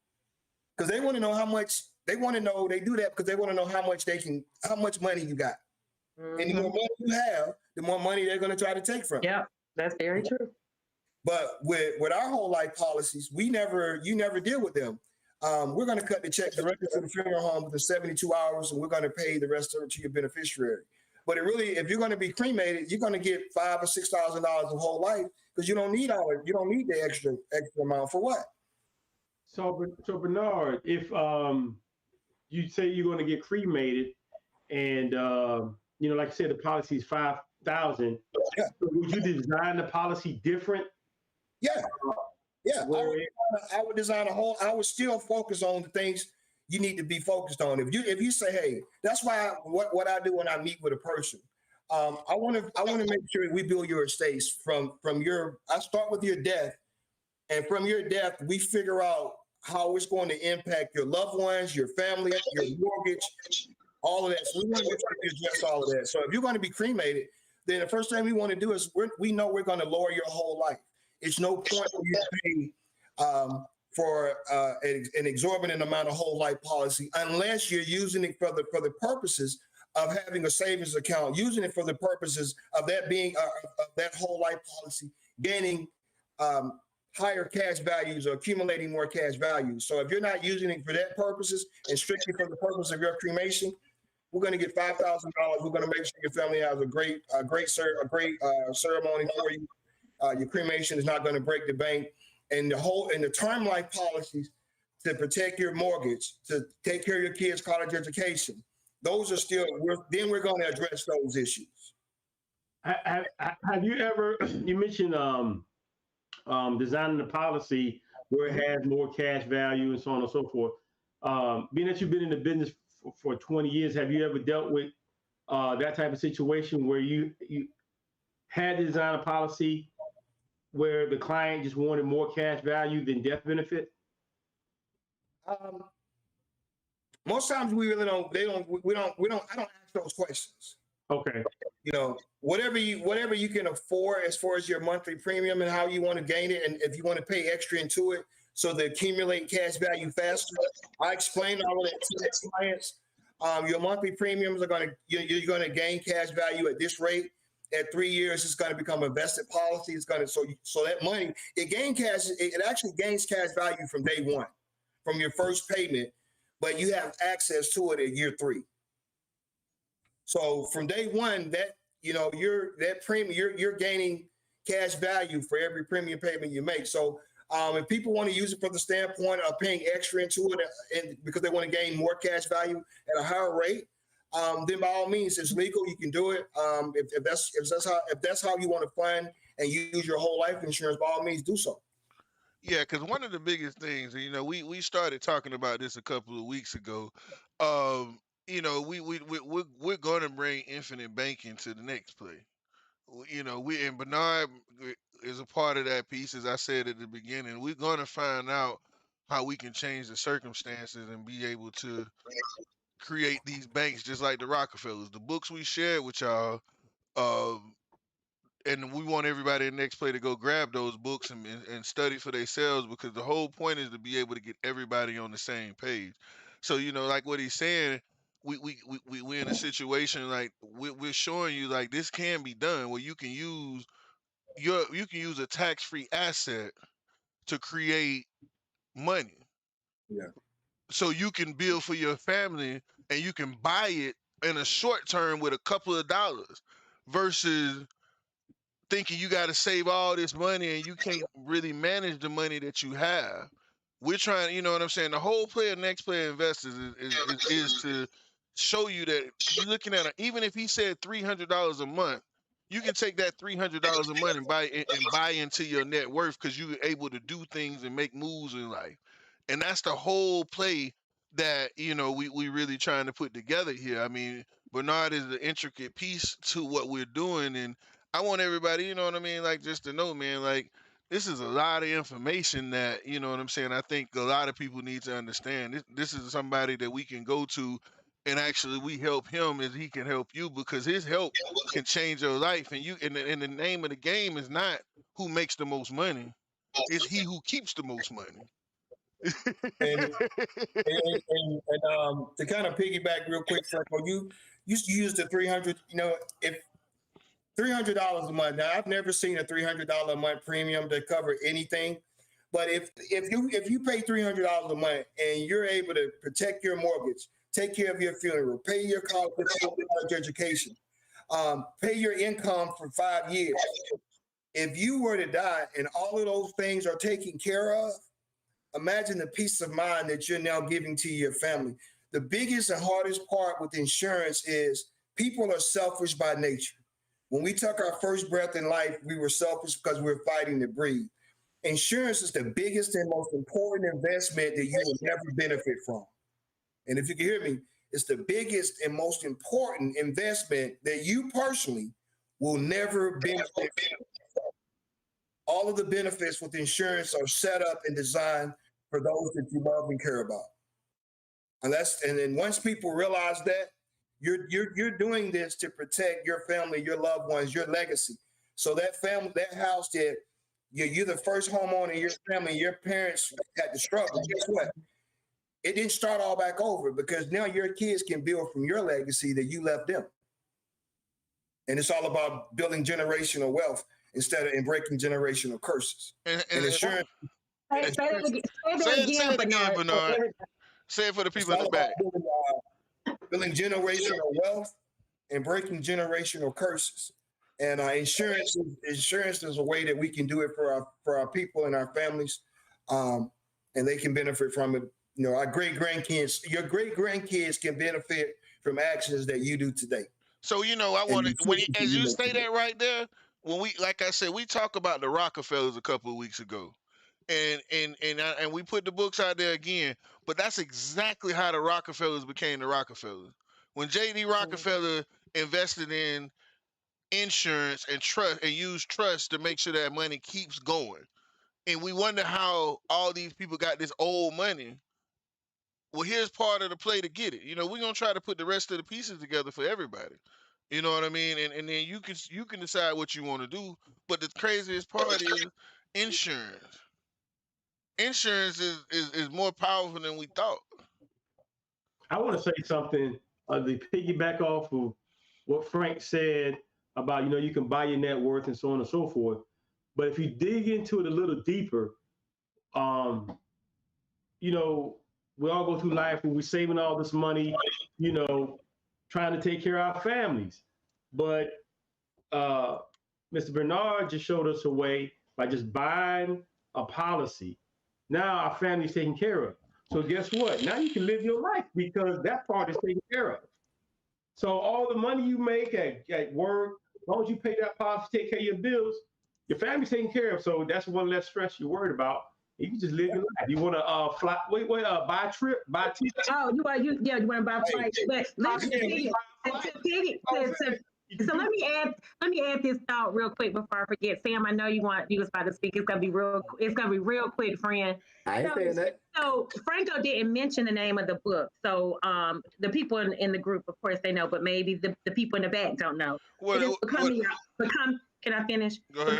Because they want to know how much, they do that because they want to know how much money you got. Mm-hmm. And the more money you have, the more money they're going to try to take from you. Yeah, that's very true. But with our whole life policies, you never deal with them. We're going to cut the check directly to the funeral home within 72 hours, and we're going to pay the rest of it to your beneficiary. But it really, if you're going to be cremated, you're going to get $5,000 or $6,000 of whole life because you don't need the extra amount for what? So Bernard, if you say you're going to get cremated, and like I said, the policy is 5,000. Yeah. Would you design the policy different? Yeah, yeah. Where I would design I would still focus on the things you need to be focused on. If you say, hey, that's why what I do when I meet with a person. I want to make sure we build your estates from your. I start with your death, and from your death, we figure out how it's going to impact your loved ones, your family, your mortgage, all of that. So we want to make sure we address all of that. So if you're going to be cremated, then the first thing we want to do is we know we're going to lower your whole life. It's no point for you to pay for an exorbitant amount of whole life policy unless you're using it for the purposes of having a savings account, using it for the purposes of that being of that whole life policy, gaining higher cash values or accumulating more cash values. So if you're not using it for that purposes and strictly for the purpose of your cremation, we're going to get $5,000. We're going to make sure your family has a great ceremony for you. Your cremation is not going to break the bank, and the term life policies to protect your mortgage, to take care of your kids' college education. Those are still. Then we're going to address those issues. Have you ever? You mentioned designing the policy where it has more cash value and so on and so forth. Being that you've been in the business for 20 years, have you ever dealt with that type of situation where you had to design a policy where the client just wanted more cash value than death benefit? Most times we really don't. I don't ask those questions. Okay. Whatever you can afford as far as your monthly premium and how you want to gain it, and if you want to pay extra into it so they accumulate cash value faster. I explain all of that to the clients. Your monthly premiums you're going to gain cash value at this rate. At 3 years, it's going to become a vested policy. It's going to so that money it actually gains cash value from day one, from your first payment, but you have access to it at year 3. So from day one, you're gaining cash value for every premium payment you make. So if people want to use it from the standpoint of paying extra into it, and because they want to gain more cash value at a higher rate, then by all means, it's legal. You can do it. If that's how you want to fund and use your whole life insurance, by all means, do so. Yeah, because one of the biggest things, we started talking about this a couple of weeks ago. We're going to bring infinite banking to the next play. And Bernard is a part of that piece, as I said at the beginning. We're going to find out how we can change the circumstances and be able to create these banks just like the Rockefellers. The books we shared with y'all, and we want everybody in Next Play to go grab those books and study for themselves, because the whole point is to be able to get everybody on the same page. So, like what he's saying, we're in a situation like we're showing you like this can be done, where you can use a tax-free asset to create money. Yeah. So you can build for your family and you can buy it in a short term with a couple of dollars, versus thinking you got to save all this money and you can't really manage the money that you have. We're trying, you know what I'm saying? The whole play of Next Play Investors is to show you that you're looking at even if he said $300 a month, you can take that $300 a month and buy into your net worth, because you're able to do things and make moves in life. And that's the whole play that, we really trying to put together here. I mean, Bernard is the intricate piece to what we're doing. And I want everybody, like, just to know, man, like, this is a lot of information that, I think a lot of people need to understand. This is somebody that we can go to, and actually we help him as he can help you, because his help can change your life. And the name of the game is not who makes the most money. It's he who keeps the most money. and to kind of piggyback real quick, Franco, you use the 300. If $300 a month. Now, I've never seen a $300 a month premium to cover anything. But if you pay $300 a month and you're able to protect your mortgage, take care of your funeral, pay your college education, pay your income for 5 years. If you were to die and all of those things are taken care of, imagine the peace of mind that you're now giving to your family. The biggest and hardest part with insurance is people are selfish by nature. When we took our first breath in life, we were selfish because we were fighting to breathe. Insurance is the biggest and most important investment that you will never benefit from. And if you can hear me, it's the biggest and most important investment that you personally will never benefit from. All of the benefits with insurance are set up and designed for those that you love and care about. And then once people realize that, you're doing this to protect your family, your loved ones, your legacy. So that family, that house that you're the first homeowner in your family, your parents had to struggle. Guess what? It didn't start all back over because now your kids can build from your legacy that you left them. And it's all about building generational wealth instead of breaking generational curses. And insurance. Say it again, Bernard. Say it for the people in the back. Building generational wealth and breaking generational curses. And insurance is a way that we can do it for our people and our families, and they can benefit from it. You know, our your great grandkids can benefit from actions that you do today. So I wanted as you say that right there, when like I said, we talk about the Rockefellers a couple of weeks ago, and we put the books out there again. But that's exactly how the Rockefellers became the Rockefellers. When J.D. Rockefeller invested in insurance and trust and used trust to make sure that money keeps going, and we wonder how all these people got this old money. Well, here's part of the play to get it. We're gonna try to put the rest of the pieces together for everybody. You know what I mean? And then you can decide what you want to do. But the craziest part is insurance. Insurance is more powerful than we thought. I want to say something to piggyback off of what Frank said about, you can buy your net worth and so on and so forth. But if you dig into it a little deeper, we all go through life and we're saving all this money, trying to take care of our families. But Mr. Bernard just showed us a way by just buying a policy. Now our family's taken care of. So guess what? Now you can live your life because that part is taken care of. So all the money you make at work, as long as you pay that policy, take care of your bills, your family's taken care of. So that's one less stress you're worried about. You can just live your life. You want to buy a trip, buy a ticket. Oh, you want to buy flights. But so let me add this thought real quick before I forget. Sam, I know you was about to speak. It's gonna be real quick, friend. I ain't saying that. So Franco didn't mention the name of the book. So the people in the group, of course, they know, but maybe the people in the back don't know. Can I finish? Go ahead.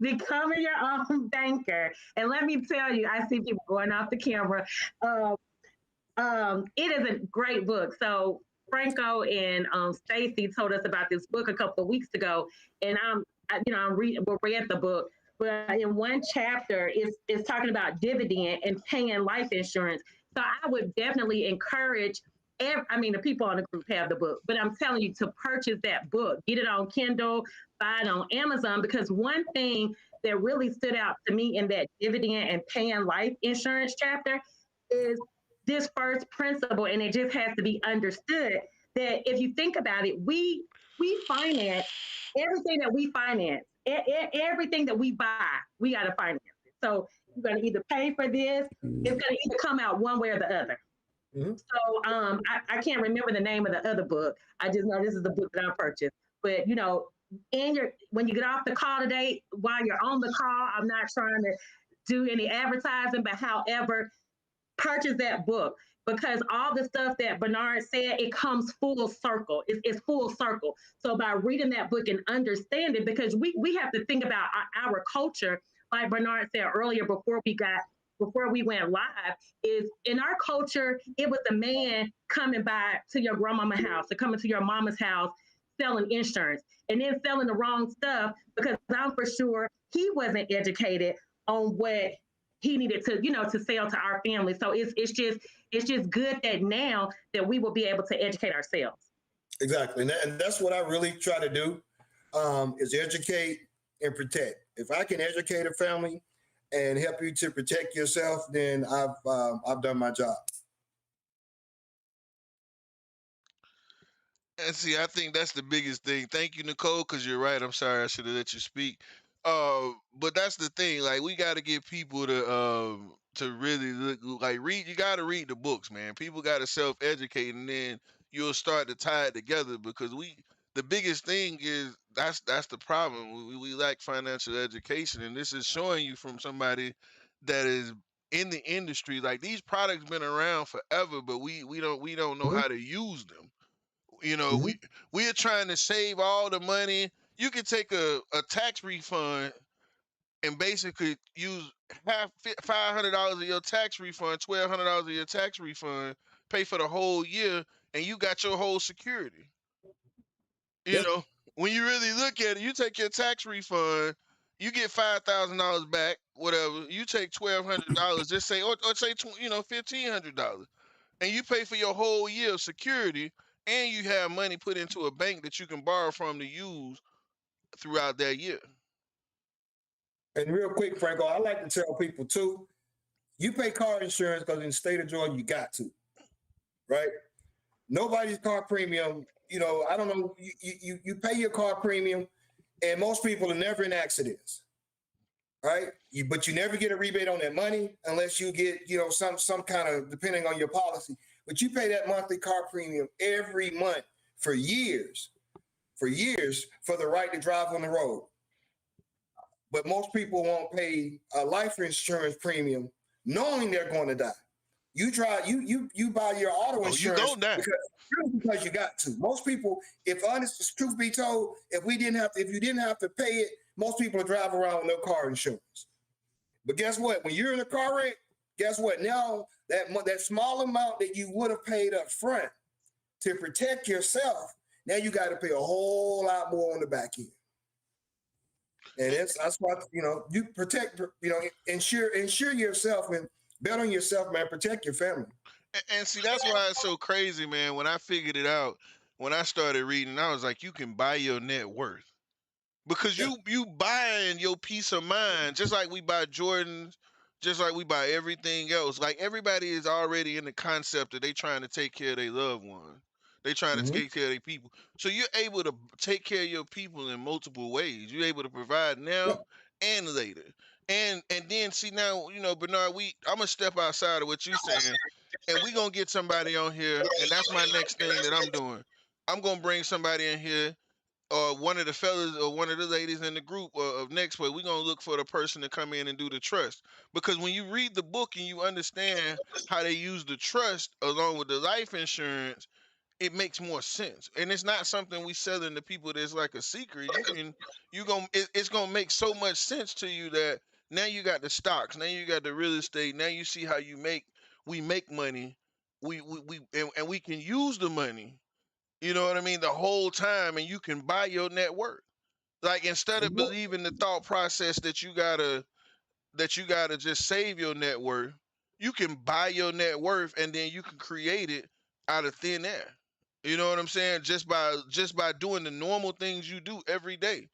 Becoming your own banker. And let me tell you, I see people going off the camera. It is a great book. So Franco and Stacy told us about this book a couple of weeks ago, and we read the book. But in one chapter, it's talking about dividend and paying life insurance. So I would definitely encourage. The people on the group have the book, but I'm telling you to purchase that book. Get it on Kindle, buy it on Amazon, because one thing that really stood out to me in that dividend and paying life insurance chapter is this first principle, and it just has to be understood that if you think about it, we finance everything that we finance, everything that we buy, we got to finance it. So you're going to either pay for this, it's going to either come out one way or the other. Mm-hmm. So I can't remember the name of the other book. I just know this is the book that I purchased. But when you get off the call today, while you're on the call, I'm not trying to do any advertising, but however, purchase that book, because all the stuff that Bernard said, it comes full circle. It's full circle. So by reading that book and understanding, because we have to think about our culture, like Bernard said earlier before we went live, is in our culture, it was a man coming by to your grandmama's house or coming to your mama's house selling insurance and then selling the wrong stuff, because I'm for sure he wasn't educated on what he needed to, to sell to our family. So it's just good that now that we will be able to educate ourselves. Exactly, and that's what I really try to do, is educate and protect. If I can educate a family and help you to protect yourself, then I've done my job. And see, I think that's the biggest thing. Thank you, Nicole, because you're right. I'm sorry, I should have let you speak. But that's the thing. Like, we got to get people to really look, like, read. You got to read the books, man. People got to self-educate, and then you'll start to tie it together. Because the biggest thing is that's the problem. We lack financial education, and this is showing you from somebody that is in the industry. Like, these products been around forever, but we don't know Mhm. how to use them. You know, Mhm. we are trying to save all the money. You can take a tax refund and basically use half $500 of your tax refund, $1,200 of your tax refund, pay for the whole year, and you got your whole security. You Yep. know, when you really look at it, you take your tax refund, you get $5,000 back, whatever. You take $1,200, just say, or say, $1,500, and you pay for your whole year of security, and you have money put into a bank that you can borrow from to use throughout that year. And real quick, Franco, I like to tell people too, you pay car insurance because in the state of Georgia, you got to, right? Nobody's car premium, I don't know, you pay your car premium, and most people are never in accidents, right? But you never get a rebate on that money unless you get, some kind of, depending on your policy. But you pay that monthly car premium every month for years, for the right to drive on the road. But most people won't pay a life insurance premium knowing they're going to die. You buy your auto Oh, you insurance go now. because you got to. Most people, if honest truth be told, if you didn't have to pay it, most people would drive around with no car insurance. But guess what? When you're in a car wreck, guess what? Now that small amount that you would have paid up front to protect yourself, now you got to pay a whole lot more on the back end. And that's why you protect, insure yourself and bet on yourself, man. Protect your family. And see, that's why it's so crazy, man. When I figured it out, when I started reading, I was like, you can buy your net worth. Because Yeah. you buying your peace of mind, just like we buy Jordans, just like we buy everything else. Like, everybody is already in the concept that they trying to take care of their loved ones. They trying to Mm-hmm. take care of their people. So you're able to take care of your people in multiple ways. You're able to provide Yeah. now and later. And then see now, Bernard, I'm gonna step outside of what you're saying, and we gonna get somebody on here, and that's my next thing that I'm doing. I'm gonna bring somebody in here, or one of the fellas or one of the ladies in the group of Next Way. We're gonna look for the person to come in and do the trust. Because when you read the book and you understand how they use the trust along with the life insurance, it makes more sense. And it's not something we selling to people that's like a secret. It's gonna make so much sense to you that now you got the stocks, now you got the real estate, now you see how we make money. And we can use the money, you know what I mean, the whole time, and you can buy your net worth. Like, instead of believing the thought process that you gotta just save your net worth, you can buy your net worth, and then you can create it out of thin air. You know what I'm saying? Just by doing the normal things you do every day.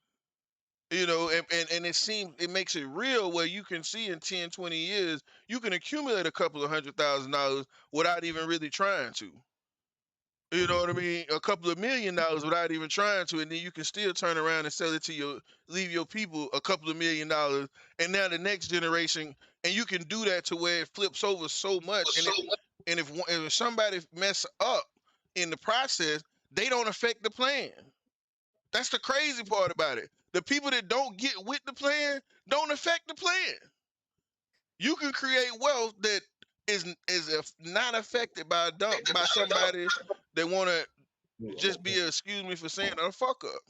And it makes it real, where you can see in 10, 20 years, you can accumulate a couple of $100,000 without even really trying to. You know what I mean? A couple of $1 million without even trying to, and then you can still turn around and sell it to leave your people a couple of $1 million, and now the next generation, and you can do that to where it flips over so much. And if somebody mess up in the process, they don't affect the plan. That's the crazy part about it. The people that don't get with the plan don't affect the plan. You can create wealth that is not affected by somebody that want to just be excuse me for saying a fuck up.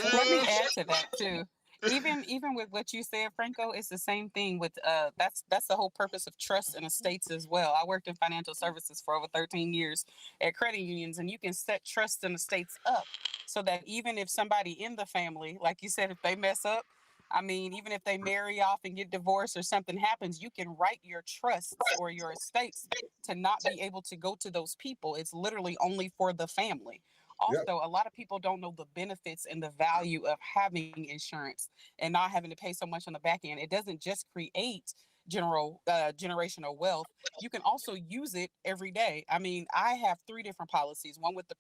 Let me add to that too. Even with what you said, Franco, it's the same thing with that's the whole purpose of trust and estates as well. I worked in financial services for over 13 years at credit unions, and you can set trust and estates up so that even if somebody in the family, like you said, if they mess up, I mean, even if they marry off and get divorced or something happens, you can write your trusts or your estates to not be able to go to those people. It's literally only for the family. Yep. Also, a lot of people don't know the benefits and the value of having insurance and not having to pay so much on the back end. It doesn't just create generational wealth. You can also use it every day. I mean, I have 3 different policies. One with the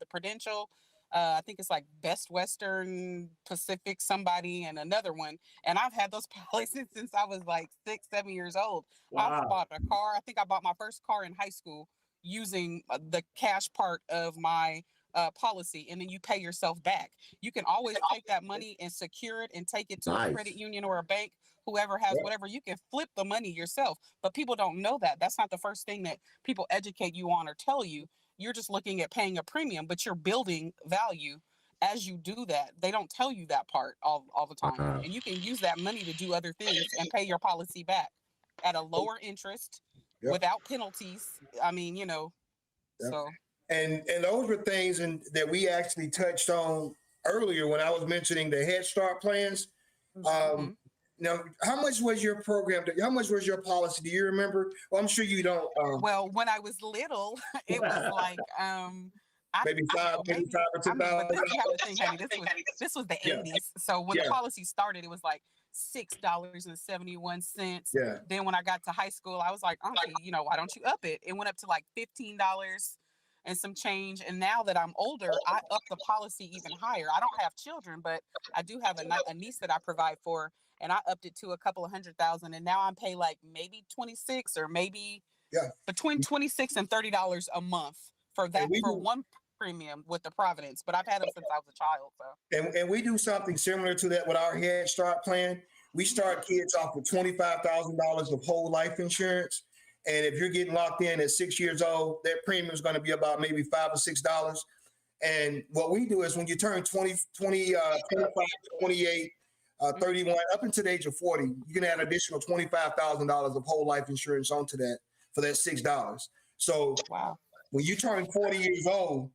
Prudential, I think it's like Best Western Pacific somebody, and another one. And I've had those policies since I was like 6, 7 years old. I've Wow. bought a car. I think I bought my first car in high school using the cash part of my policy, and then you pay yourself back. You can always take that money and secure it and take it to a Nice. credit union or a bank, whoever has Yeah. whatever. You can flip the money yourself, but people don't know that. That's not the first thing that people educate you on or tell you. You're just looking at paying a premium, but you're building value as you do that. They don't tell you that part all the time. Uh-huh. And you can use that money to do other things and pay your policy back at a lower interest Yep. without penalties. I mean, Yep. so And those were things that we actually touched on earlier when I was mentioning the Head Start plans. mhm. Now, how much was your program? How much was your policy? Do you remember? Well, I'm sure you don't. Well, when I was little, it was like Maybe I don't five, know, maybe maybe. 5 or I mean, but 10,000. you have to think, honey, this was the Yeah. 80s. So when Yeah. the policy started, it was like $6.71. Yeah. Then when I got to high school, I was like, Auntie, why don't you up it? It went up to like $15 and some change. And now that I'm older, I up the policy even higher. I don't have children, but I do have a niece that I provide for, and I upped it to a couple of $100,000. And now I'm pay like maybe 26 or maybe Yeah. between 26 and $30 a month for that, we for do- one premium with the Providence. But I've had them since I was a child. So And we do something similar to that with our Head Start plan. We start kids off with $25,000 of whole life insurance. And if you're getting locked in at 6 years old, that premium is going to be about maybe $5 or $6. And what we do is when you turn 20, 25, 28, 31, up until the age of 40, you can add additional $25,000 of whole life insurance onto that for that $6. So wow. when you turn 40 years old,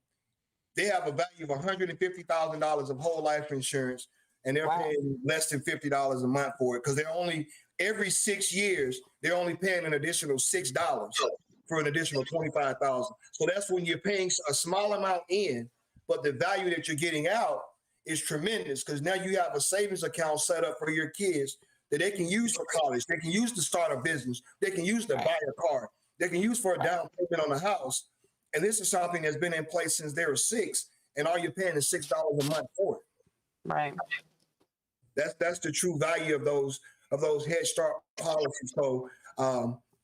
they have a value of $150,000 of whole life insurance, and they're Wow. paying less than $50 a month for it because they're only every 6 years they're only paying an additional $6 for an additional 25,000. So that's when you're paying a small amount in, but the value that you're getting out is tremendous because now you have a savings account set up for your kids that they can use for college, they can use to start a business, they can use to Right. buy a car, they can use for a down payment on a house. And this is something that's been in place since they were 6, and all you're paying is $6 a month for it. Right. That's the true value of those Head Start policies. So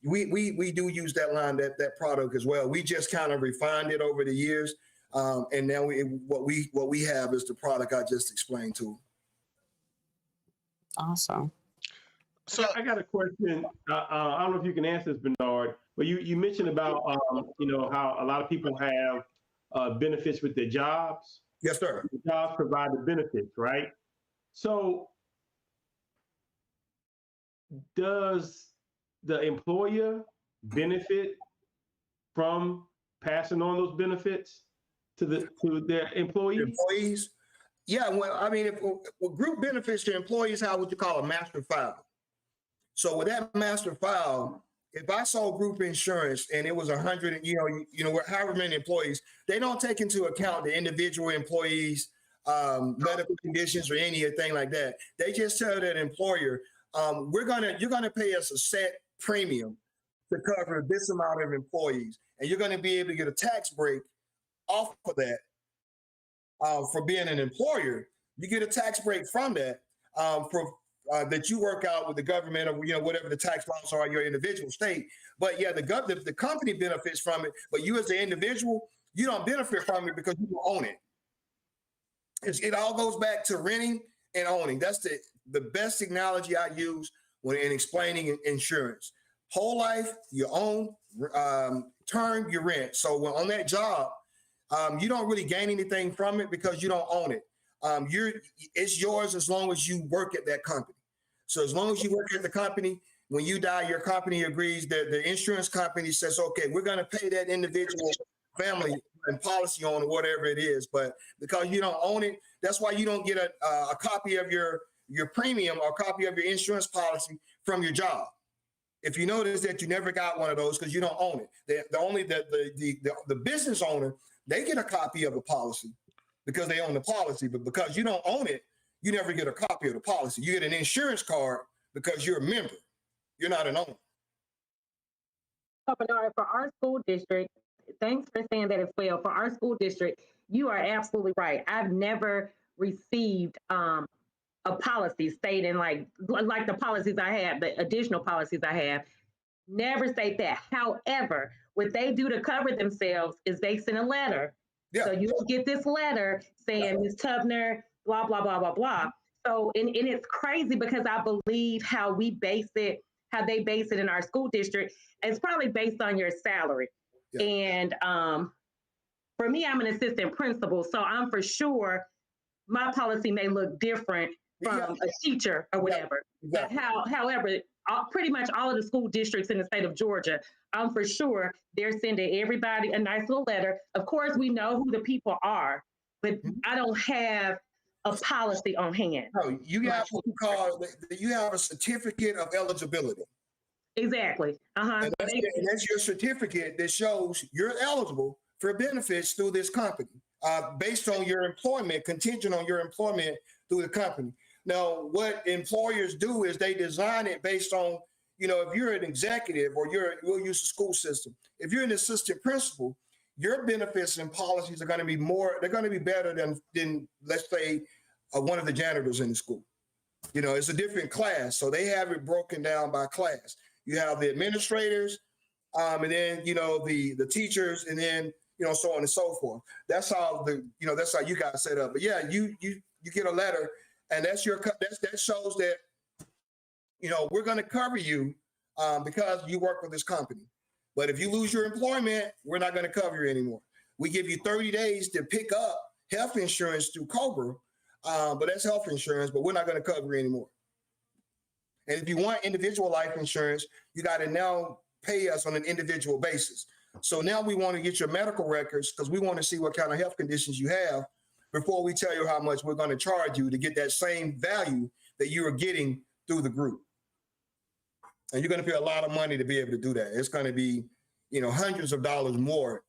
we do use that line, that product as well. We just kind of refined it over the years, and now what we have is the product I just explained to. Awesome. So I got a question. I don't know if you can answer this, Bernard, but you mentioned about how a lot of people have benefits with their jobs. Yes, sir. The jobs provide the benefits, right? So does the employer benefit from passing on those benefits to their employees? Employees. Yeah, well, I mean, if group benefits to employees have what you call a master file. So with that master file, if I sold group insurance and it was 100, however many employees, they don't take into account the individual employees' medical conditions or anything like that. They just tell that employer, you're gonna pay us a set premium to cover this amount of employees, and you're gonna be able to get a tax break off of that for being an employer. You get a tax break from that that you work out with the government or whatever the tax laws are in your individual state. But yeah, the company benefits from it, but you as an individual, you don't benefit from it because you don't own it. It all goes back to renting and owning. That's the best analogy I use when in explaining insurance. Whole life, you own. Term, you rent. So when on that job, you don't really gain anything from it because you don't own it. It's yours as long as you work at that company. So as long as you work at the company, when you die, your company agrees that the insurance company says, okay, we're going to pay that individual family and policy on whatever it is. But because you don't own it, that's why you don't get a copy of your your premium or a copy of your insurance policy from your job. If you notice that you never got one of those because you don't own it, the business owner, they get a copy of the policy because they own the policy, but because you don't own it, you never get a copy of the policy. You get an insurance card because you're a member. You're not an owner. Bernard, for our school district, thanks for saying that as well. For our school district, you are absolutely right. I've never received a policy stating like the policies I have, the additional policies I have, never state that. However, what they do to cover themselves is they send a letter. Yeah. So you will get this letter saying, Ms. Tubner, blah, blah, blah, blah, blah. So, and it's crazy because I believe how they base it in our school district, it's probably based on your salary. Yeah. And for me, I'm an assistant principal, so I'm for sure my policy may look different from a teacher or whatever. Exactly. But however, pretty much all of the school districts in the state of Georgia, I'm for sure they're sending everybody a nice little letter. Of course, we know who the people are, but I don't have a policy on hand. No, you have what you call, you have a certificate of eligibility. Exactly. And that's your certificate that shows you're eligible for benefits through this company, based on your employment, contingent on your employment through the company. Now, what employers do is they design it based on, if you're an executive or we'll use the school system. If you're an assistant principal, your benefits and policies are going to be they're going to be better than let's say, one of the janitors in the school. It's a different class. So they have it broken down by class. You have the administrators, and then, the teachers, and then, so on and so forth. That's how that's how you got set up. But yeah, you get a letter, and that shows that, we're going to cover you because you work for this company. But if you lose your employment, we're not going to cover you anymore. We give you 30 days to pick up health insurance through COBRA, but that's health insurance, but we're not going to cover you anymore. And if you want individual life insurance, you got to now pay us on an individual basis. So now we want to get your medical records because we want to see what kind of health conditions you have before we tell you how much we're going to charge you to get that same value that you are getting through the group. And you're going to pay a lot of money to be able to do that. It's going to be, hundreds of dollars more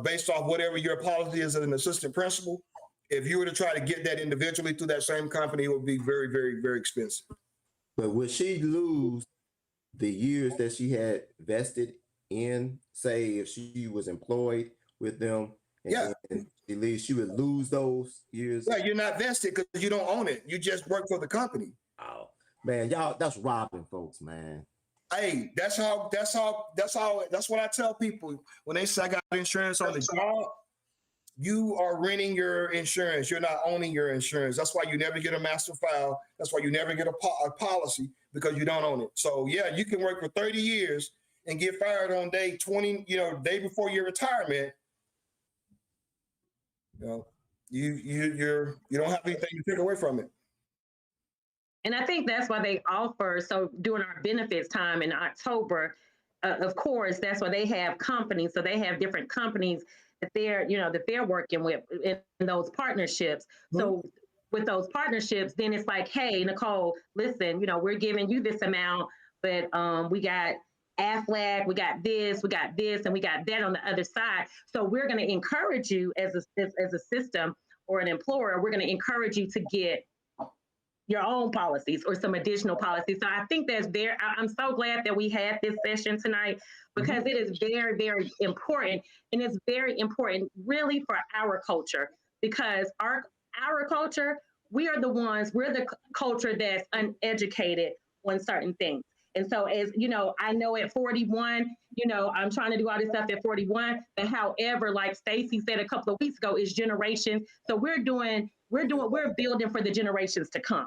based off whatever your policy is as an assistant principal. If you were to try to get that individually through that same company, it would be very, very, very expensive. But would she lose the years that she had vested in, say, if she was employed with them? And she leaves, she would lose those years? Yeah, you're not vested because you don't own it. You just work for the company. Oh, man, y'all, that's robbing folks, man. Hey, that's what I tell people when they say I got insurance on the job. You are renting your insurance. You're not owning your insurance. That's why you never get a master file. That's why you never get a policy, because you don't own it. So yeah, you can work for 30 years and get fired on day 20, day before your retirement. You don't have anything to take away from it. And I think that's why they offer, so during our benefits time in October, of course, that's why they have companies. So they have different companies that they're working with in those partnerships. Mm-hmm. So with those partnerships, then it's like, hey, Nicole, listen, we're giving you this amount, but we got Aflac, we got this, and we got that on the other side. So we're going to encourage you as a system or an employer, we're going to encourage you to get your own policies or some additional policies. So I think I'm so glad that we had this session tonight, because it is very, very important. And it's very important really for our culture, because our culture, we're the culture that's uneducated on certain things. And so as I know at 41, I'm trying to do all this stuff at 41, but however, like Stacy said a couple of weeks ago, is generations. So we're building for the generations to come.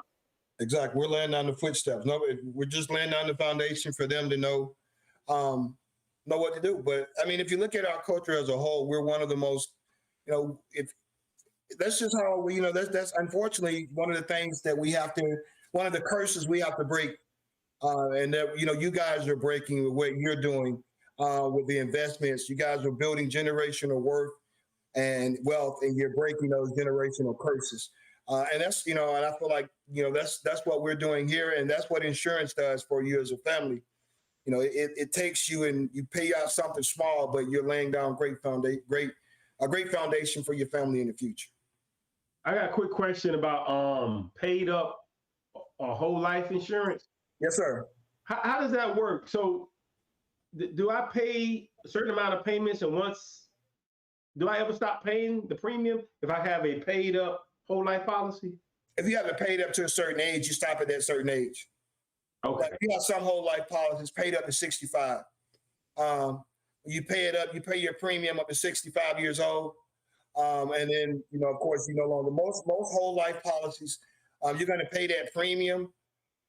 Exactly. We're laying down the footsteps. No, we're just laying down the foundation for them to know what to do. But I mean, if you look at our culture as a whole, we're one of the most, that's just how we, that's unfortunately one of the things that one of the curses we have to break. And that, you guys are breaking with what you're doing with the investments. You guys are building generational worth and wealth, and you're breaking those generational curses. And that's, and I feel like, that's what we're doing here. And that's what insurance does for you as a family. It takes you and you pay out something small, but you're laying down a great foundation for your family in the future. I got a quick question about paid up or whole life insurance. Yes, sir. How does that work? So do I pay a certain amount of payments, and do I ever stop paying the premium if I have a paid up whole life policy? If you haven't paid up to a certain age, you stop at that certain age. Okay. Like you have some whole life policies paid up to 65. You pay it up, you pay your premium up to 65 years old. And then, of course, you no longer, most whole life policies, you're going to pay that premium.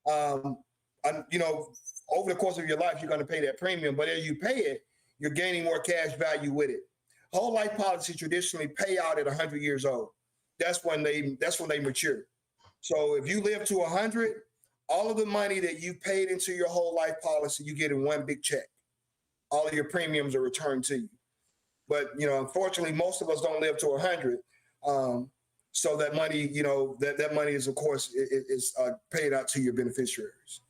Over the course of your life, you're going to pay that premium. But as you pay it, you're gaining more cash value with it. Whole life policies traditionally pay out at 100 years old. That's when they mature. So if you live to 100, all of the money that you paid into your whole life policy, you get in one big check. All of your premiums are returned to you. But, unfortunately, most of us don't live to 100. So that money, that money is, of course, is paid out to your beneficiaries.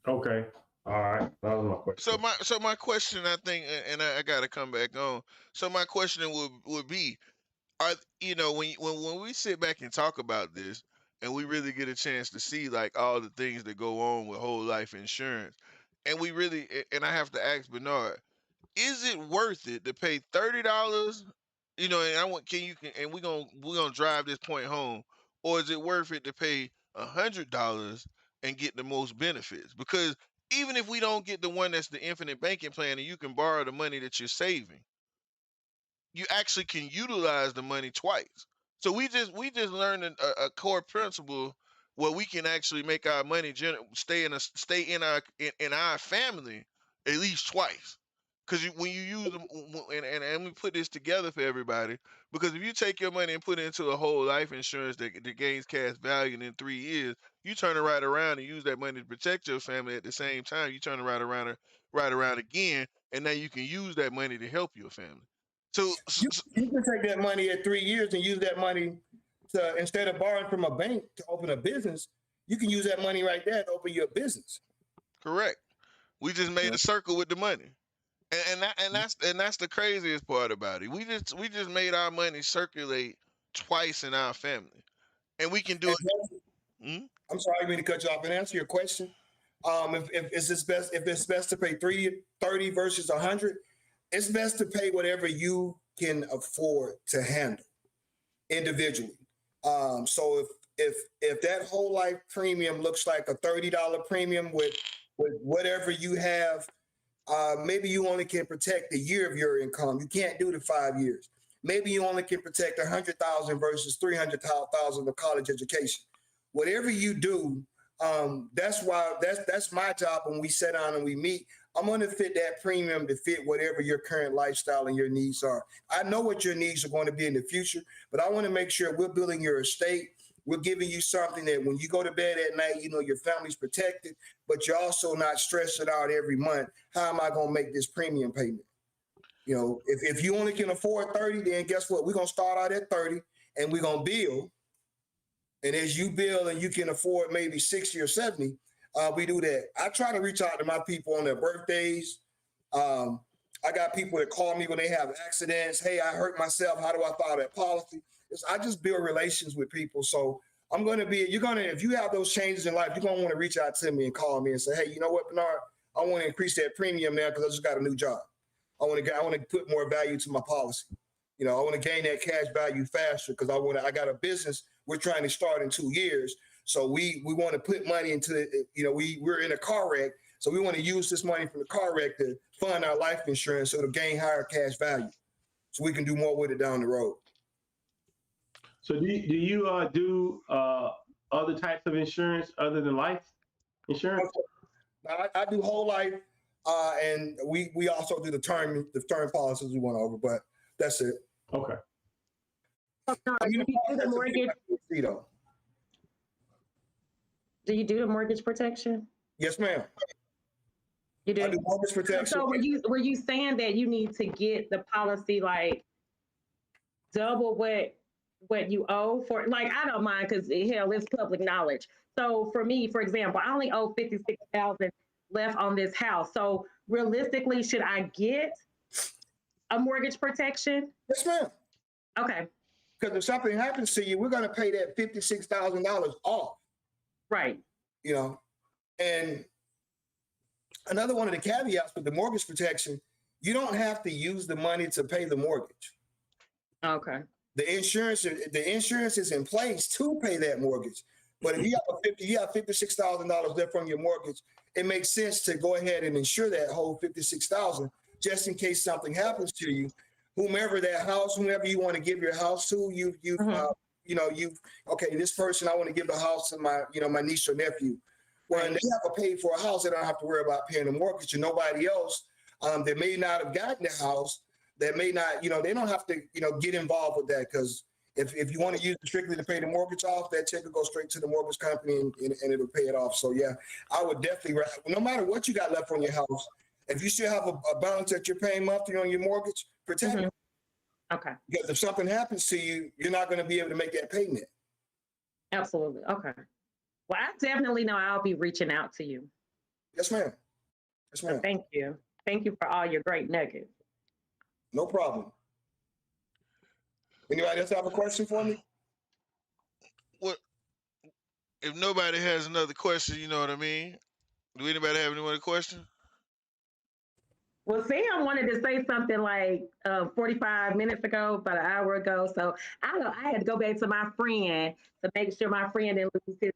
Okay. All right. That was my question. So my question, I think, and I got to come back on. So my question would be, when we sit back and talk about this, and we really get a chance to see like all the things that go on with whole life insurance, and I have to ask Bernard, is it worth it to pay $30? And we're gonna drive this point home, or is it worth it to pay $100 and get the most benefits? Because even if we don't get the one that's the infinite banking plan, and you can borrow the money that you're saving, you actually can utilize the money twice. So we just learned a core principle where we can actually make our money stay in our family at least twice. Because when you use them, and we put this together for everybody, because if you take your money and put it into a whole life insurance that gains cash value in 3 years, you turn it right around and use that money to protect your family at the same time. You turn it right around again, and now you can use that money to help your family. So you can take that money at 3 years and use that money to, instead of borrowing from a bank to open a business, you can use that money right there to open your business. Correct. We just made a circle with the money. And that's the craziest part about it. We just made our money circulate twice in our family, and we can do it. I'm sorry, I didn't mean to cut you off. And answer your question, if it's best to pay $30 versus 100, it's best to pay whatever you can afford to handle individually. So if that whole life premium looks like a $30 premium with whatever you have. Maybe you only can protect a year of your income. You can't do the 5 years. Maybe you only can protect 100,000 versus 300,000 of college education. Whatever you do, that's my job. When we sit down and we meet, I'm going to fit that premium to fit whatever your current lifestyle and your needs are. I know what your needs are going to be in the future, but I want to make sure we're building your estate. We're giving you something that when you go to bed at night, your family's protected, but you're also not stressing out every month. How am I going to make this premium payment? If you only can afford 30, then guess what? We're going to start out at 30 and we're going to build. And as you build and you can afford maybe 60 or 70, we do that. I try to reach out to my people on their birthdays. I got people that call me when they have accidents. Hey, I hurt myself. How do I file that policy? I just build relations with people. So if you have those changes in life, you're going to want to reach out to me and call me and say, hey, you know what, Bernard, I want to increase that premium now because I just got a new job. I want to put more value to my policy. I want to gain that cash value faster because I got a business we're trying to start in 2 years. So we want to put money into it. We're in a car wreck. So we want to use this money from the car wreck to fund our life insurance so it'll gain higher cash value so we can do more with it down the road. So do you do other types of insurance other than life insurance? I do whole life, and we also do the term policies we went over, but that's it. Okay. Do you do the mortgage? Do you do the mortgage protection? Yes, ma'am. You do. I do mortgage protection. So were you saying that you need to get the policy like double what what you owe for, like, I don't mind because hell, it's public knowledge. So for me, for example, I only owe 56,000 left on this house. So realistically, should I get a mortgage protection? Yes, ma'am. Okay, Because if something happens to you, we're going to pay that $56,000 off, right. you know. And another one of the caveats with the mortgage protection, you don't have to use the money to pay the mortgage. Okay. The insurance is in place to pay that mortgage. But if you have $56,000 left on your mortgage, it makes sense to go ahead and insure that whole $56,000 just in case something happens to you. Whomever you want to give your house to, okay, this person I want to give the house to my niece or nephew. When they have to pay for a house, they don't have to worry about paying the mortgage, and nobody else that may not have gotten the house, that may not, they don't have to, get involved with that, because if you want to use it strictly to pay the mortgage off, that check will go straight to the mortgage company and it'll pay it off. So yeah, I would definitely, no matter what you got left on your house, if you still have a balance that you're paying monthly on your mortgage, protect it. Okay. Because if something happens to you, you're not going to be able to make that payment. Absolutely. Okay. Well, I definitely know I'll be reaching out to you. Yes, ma'am. Yes, So ma'am. thank you. Thank you for all your great nuggets. No problem. Anybody else have a question for me? What if nobody has another question? You know what I mean? Do anybody have any other question? Well, Sam wanted to say something like 45 minutes ago, about an hour ago. So I had to go back to my friend to make sure my friend didn't lose his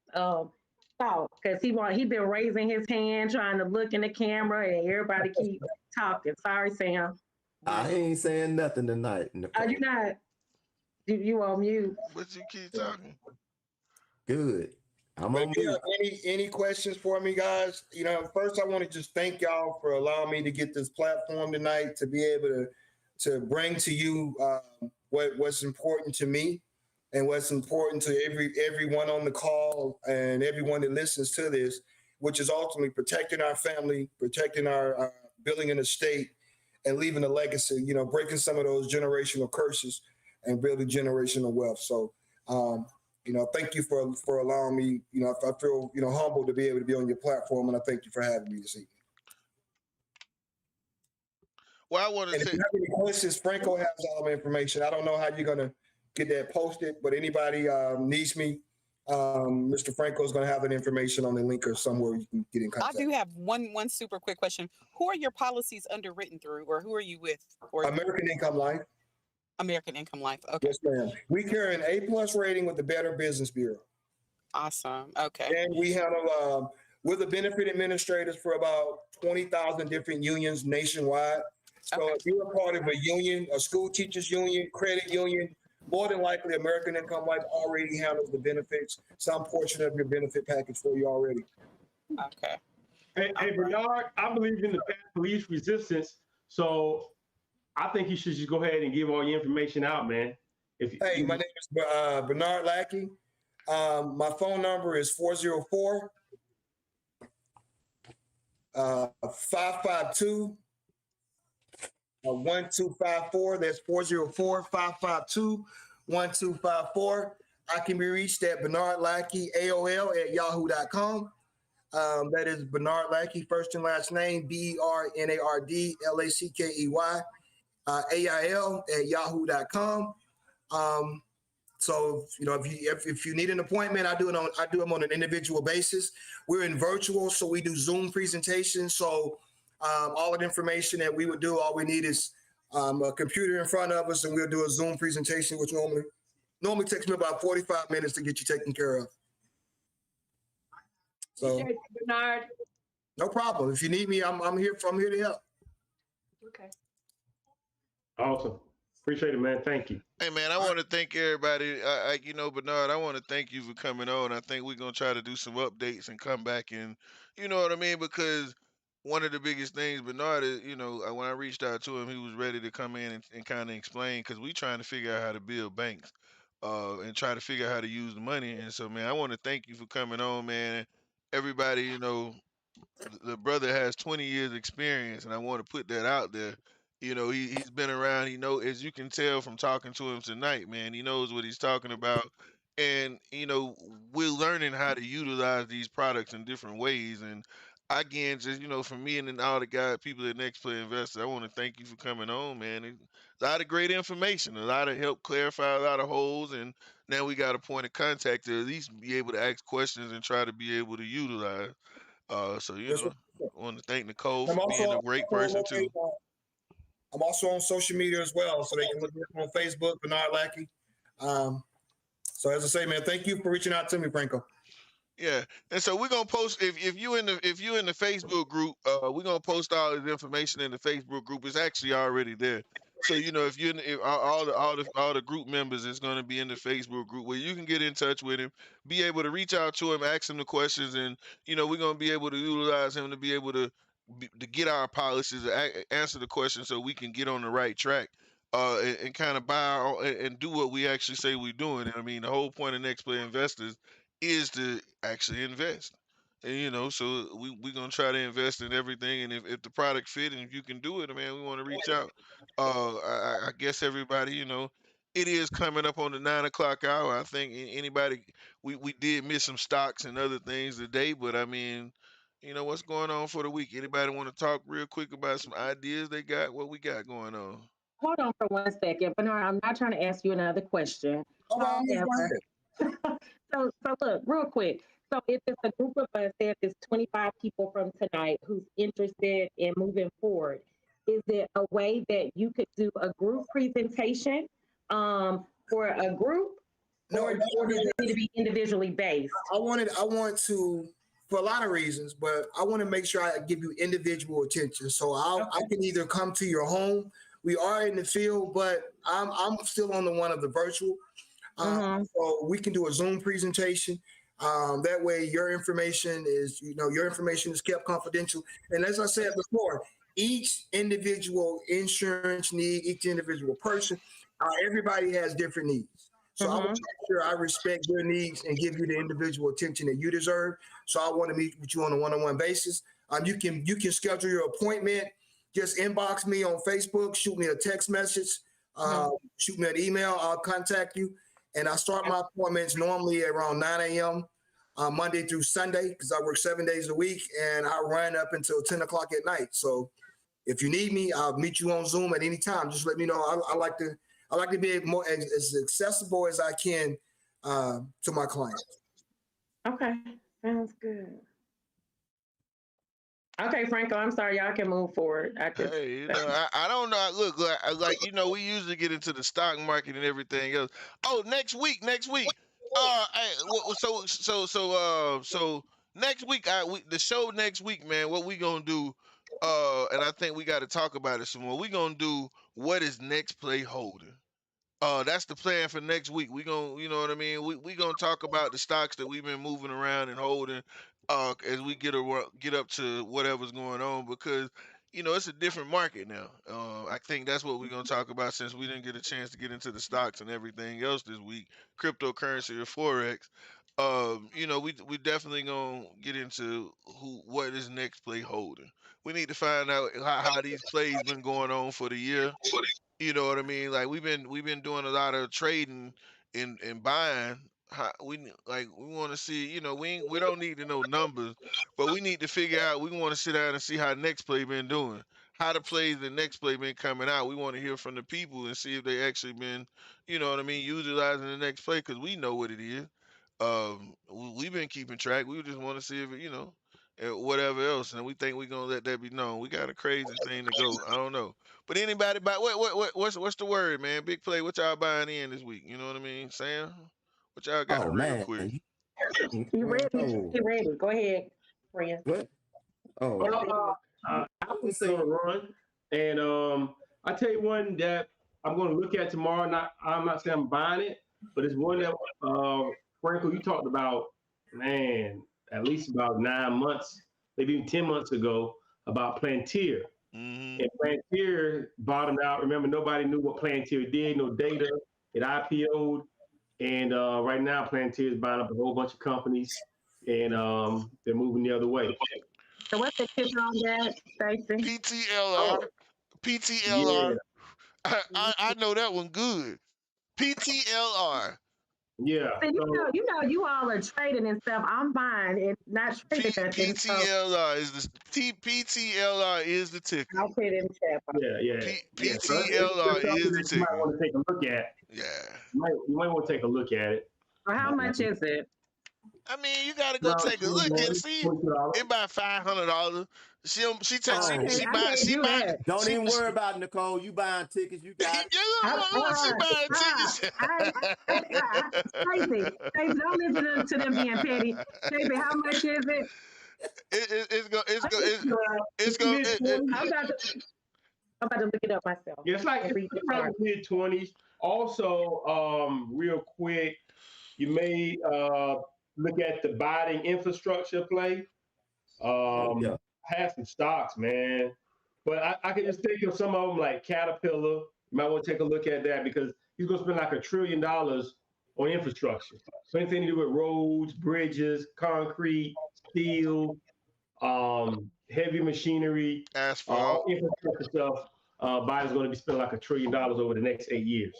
thought, because he been raising his hand, trying to look in the camera, and everybody keep talking. Sorry, Sam. I ain't saying nothing tonight. Are you not? You on mute? But you keep talking. Good. I'm But on if you mute. have any questions for me, guys, first I want to just thank y'all for allowing me to get this platform tonight to be able to bring to you what's important to me and what's important to everyone on the call and everyone that listens to this, which is ultimately protecting our family, protecting our building an estate, and leaving a legacy. Breaking some of those generational curses and building generational wealth. So. Thank you for allowing me. I feel, humbled to be able to be on your platform, and I thank you for having me this evening. Well, I want to And if say, you have any questions, Franco has all the information. I don't know how you're going to get that posted, but anybody needs me, Mr. Franco is going to have that information on the link or somewhere you can get in I contact. do have one super quick question. Who are your policies underwritten through, or who are you with? Or American Income Life. American Income Life. Okay. Yes, ma'am. We carry an A+ rating with the Better Business Bureau. Awesome. Okay. And we handle, we're the benefit administrators for about 20,000 different unions nationwide. So Okay. if you're a part of a union, a school teachers union, credit union, more than likely American Income Life already handles the benefits, some portion of your benefit package for you already. Okay. Hey, All right. Bernard, I believe in the path of least resistance. So I think you should just go ahead and give all your information out, man. Hey, my name is Bernard Lackey. My phone number is 404 552 1254. That's 404 552 1254. I can be reached at Bernard Lackey, AOL at yahoo.com. That is Bernard Lackey, first and last name, BERNARD LACKEY, AIL at yahoo.com. So, if you need an appointment, I do them on an individual basis. We're in virtual, so we do Zoom presentations. So all of the information that we would do, all we need is a computer in front of us, and we'll do a Zoom presentation, which normally takes me about 45 minutes to get you taken care of. So Appreciate you, Bernard. no problem. If you need me, I'm here to help. Okay. Awesome. Appreciate it, man. Thank you. hey man, I want to thank everybody. Bernard, I want to thank you for coming on. I think we're gonna try to do some updates and come back, and you know what I mean, because one of the biggest things, Bernard, is when I reached out to him, he was ready to come in and kind of explain, because we trying to figure out how to build banks, and try to figure out how to use the money. And so, man, I want to thank you for coming on, man. Everybody, the brother has 20 years experience, and I want to put that out there. You know, he's been around. He know, as you can tell from talking to him tonight, man, he knows what he's talking about. And you know, we're learning how to utilize these products in different ways. And again, just for me and then all the guys, people at Next Play Investors, I want to thank you for coming on, man. A lot of great information, a lot of help clarify a lot of holes, and now we got a point of contact to at least be able to ask questions and try to be able to utilize. So Yes, sir. I want to thank Nicole I'm for being also, a great person too. I'm also on social media as well, so they can look me up on Facebook, Bernard Lackey. So as I say, man, thank you for reaching out to me, Franco. Yeah, and so we're gonna post if you in the Facebook group, we're gonna post all this information in the Facebook group. It's actually already there. So if you if all the group members is gonna be in the Facebook group where you can get in touch with him, be able to reach out to him, ask him the questions, and we're gonna be able to utilize him to be able to get our policies, answer the questions, so we can get on the right track. And kind of buy and do what we actually say we're doing. And I mean, the whole point of Next Play Investors is to actually invest. And so we're gonna try to invest in everything. And if the product fit and if you can do it, man, we want to reach out. I guess everybody, it is coming up on the 9 o'clock hour. I think anybody, we did miss some stocks and other things today, but I mean, what's going on for the week? Anybody want to talk real quick about some ideas they got? What we got going on? Hold on for 1 second, Bernard. I'm not trying to ask you another question. Oh, well, go ahead. So look, real quick. So if it's a group of us, say if it's 25 people from tonight who's interested in moving forward, is it a way that you could do a group presentation for a group, No, or does it need to be individually based? I want to, for a lot of reasons, but I want to make sure I give you individual attention. So I can either come to your home. We are in the field, but I'm still on the one of the virtual. So we can do a Zoom presentation. That way your information is kept confidential. And as I said before, each individual insurance need, each individual person, everybody has different needs. So I will make sure I respect your needs and give you the individual attention that you deserve. So I want to meet with you on a one-on-one basis. You can schedule your appointment. Just inbox me on Facebook, shoot me a text message, shoot me an email. I'll contact you. And I start my appointments normally around 9 a.m. Monday through Sunday, because I work 7 days a week, and I run up until 10 o'clock at night. So if you need me, I'll meet you on Zoom at any time. Just let me know. I like to be more as accessible as I can to my clients. Okay, sounds good. Okay, Franco, I'm sorry. Y'all can move forward. Hey, I don't know. Look, like we usually get into the stock market and everything else. Oh, next week. So next week, the show next week, man. What we gonna do? And I think we got to talk about it some more. We gonna do what is Next Play holding. That's the plan for next week. We gonna, you know what I mean. We gonna talk about the stocks that we've been moving around and holding, as we get up to whatever's going on, because it's a different market now. I think that's what we're gonna talk about, since we didn't get a chance to get into the stocks and everything else this week, cryptocurrency or forex. We definitely gonna get into what is Next Play holding. We need to find out how these plays been going on for the year. You know what I mean? Like we've been doing a lot of trading and buying. We want to see. We don't need to know numbers, but we need to figure out. We want to sit down and see how Next Play been doing. How the plays the Next Play been coming out. We want to hear from the people and see if they actually been, utilizing the Next Play, because we know what it is. We've been keeping track. We just want to see if whatever else, and we think we're gonna let that be known. We got a crazy thing to go. I don't know. But anybody buy what's the word, man? Big play. What y'all buying in this week? You know what I mean? Sam, what y'all got real quick? You ready? You ready? Go ahead, friend. What? Oh, I was saying run, and I tell you one that I'm going to look at tomorrow. I'm not saying I'm buying it, but it's one that Franco, you talked about, man, at least about 9 months, maybe even 10 months ago, about Plantier. And Plantier bottomed out. Remember, nobody knew what Plantier did, no data. It IPO'd, and right now Plantier is buying up a whole bunch of companies, and they're moving the other way. So what's the ticker on that, Stacey? PTLR. PTLR. I know that one good. PTLR. Yeah. So So, you all are trading and stuff. I'm buying and not trading nothing. So PTLR is the PTLR is the ticker. I'll put it in the chat box. yeah. So PTLR that's something is the that you might ticker. want to take a look at. Yeah. You might want to take a look at it. Or how much is it? I mean, you gotta go take a look at it. See, it about $500. She Oh. she I buy can't she do buy that. Don't she, even worry about it, Nicole. You buying tickets, you got it. she buying tickets. Stacey, don't listen to them being petty. Stacey, how much is it? It's go I'm about to look it up myself. Yeah, it's like and read the it's probably chart. mid-20s. Also, real quick, you may look at the Biden infrastructure play. Yeah. Have some stocks, man. But I can just think of some of them like Caterpillar. You might want to take a look at that because he's going to spend like $1 trillion on infrastructure. So anything to do with roads, bridges, concrete, steel, heavy machinery, asphalt. infrastructure stuff. Biden's going to be spending like $1 trillion over the next 8 years.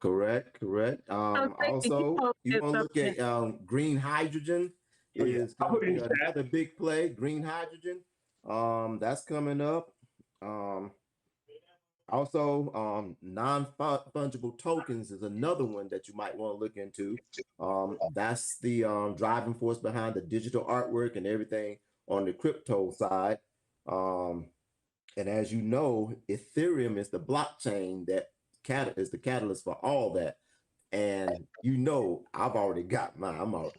Correct. Stacey, Also, you posted want to look at green hydrogen Oh, yeah. is I'll put it in gonna the be chat. another big play. Green hydrogen, that's coming up. Also, non-fungible tokens is another one that you might want to look into. That's the driving force behind the digital artwork and everything on the crypto side. And as you know, Ethereum is the blockchain that is the catalyst for all that. And you know, I've already got mine. I'm trying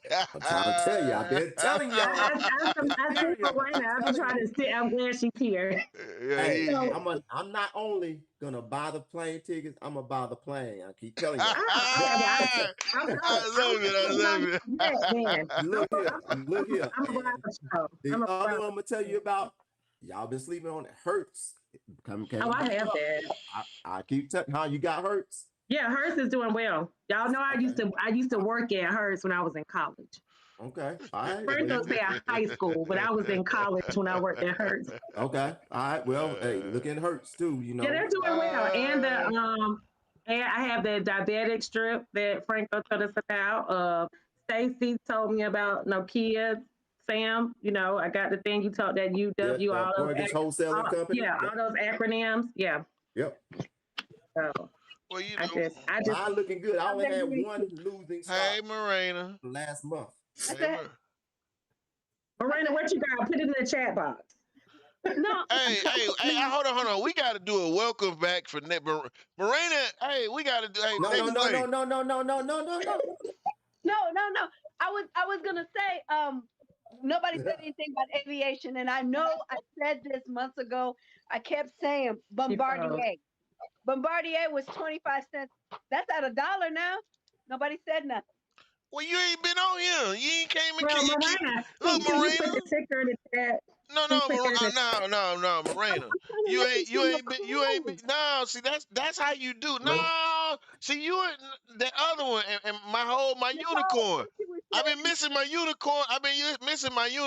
to tell you. I've been telling y'all. I see Marina. I've been trying to sit. I'm glad she's here. Hey, Yeah, I'm not only gonna buy the plane tickets. I'm gonna buy the plane. I keep telling you. I love it. Man, Look here. I'm gonna buy the show. The other one I'm gonna tell you about. Y'all been sleeping on it. Hertz. Oh, I have that. I keep telling how you got Hertz. Yeah, Hertz is doing well. Y'all know I used to work at Hertz when I was in college. Okay. All right. First I was at high school, but I was in college when I worked at Hertz. Okay. All right. Well, hey, look at Hertz too. You know. Yeah, they're doing well. And I have the diabetic strip that Franco told us about. Stacy told me about Nokia. Sam, I got the thing you taught that UW, all those mortgage wholesaling company. Yeah, all those acronyms. Yeah. Yep. So Well, I just Mine looking good. I only had one losing stock hey, Marina. last month. Hey, Miranda, what you got? Put it in the chat box. No, hey, hold on. We got to do a welcome back for Marina. Hey, we got to do. Hey, No. no. I was gonna say, nobody said anything about aviation, and I know I said this months ago. I kept saying Bombardier. Bombardier was 25 cents. That's at $1 now. Nobody said nothing. Well, you ain't been on here. You ain't came and Well, Marina. Miranda, Look, can you Marina. put the ticker in the chat? No, Marina. You ain't been. No, see that's how you do. No, see you and the other one and my unicorn. I've been missing my unicorn.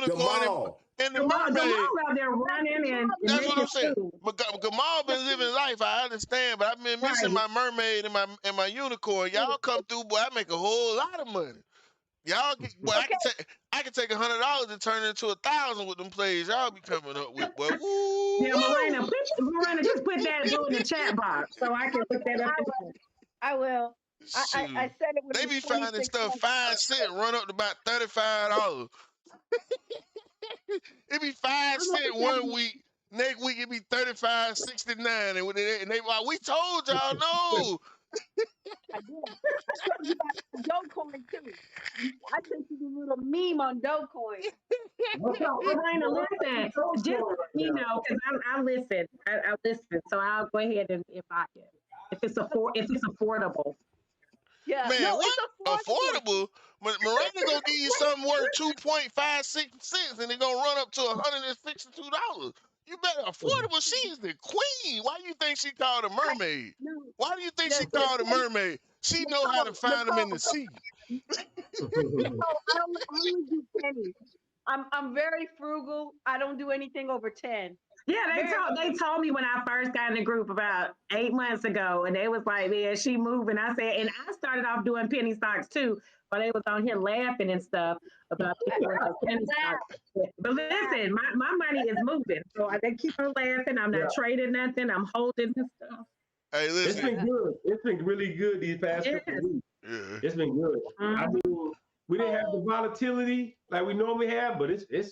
Jamal. And the Jamal mermaid. out there running and That's what I'm making saying. food. But Gamal been living life. I understand, but I've been missing my mermaid and my unicorn. Y'all come through, boy. I make a whole lot of money. Y'all, boy, I can take $100 and turn it into 1,000 with them plays y'all be coming up with, boy. Woo, Yeah, Miranda, just put that in the chat box so I can look that up. I will. I said it was. They be finding stuff 5 cents, run up to about $35. It be 5 cents one week. Next week it be 35.69, and they like, we told y'all no. I did. I told you about Dogecoin too. I sent you the little meme on Dogecoin. Miranda, listen, just let me know because I listen. I listen, so I'll go ahead and buy it if it's affordable. Yeah, Man, no, what? it's affordable. Miranda gonna give you something worth 2.56 cents, and it gonna run up to $162. You better affordable. She's the queen. Why do you think she called a mermaid? No, Why do you think she no, called a mermaid? She know how to find them in the sea. no, I only do pennies. I'm very frugal. I don't do anything over 10. Yeah, Very- they told me when I first got in the group about 8 months ago, and they was like, "Man, she moving." I said, and I started off doing penny stocks too, but they was on here laughing and stuff about people doing those penny stocks. But listen, my money is moving, so they keep on laughing. I'm not Yeah. trading nothing. I'm holding this stuff. Hey, It's listen. been good. It's been really good these past couple Yes. of weeks. Yeah. It's been good. I Mhm. mean, we didn't have the volatility like we normally have, but it's been.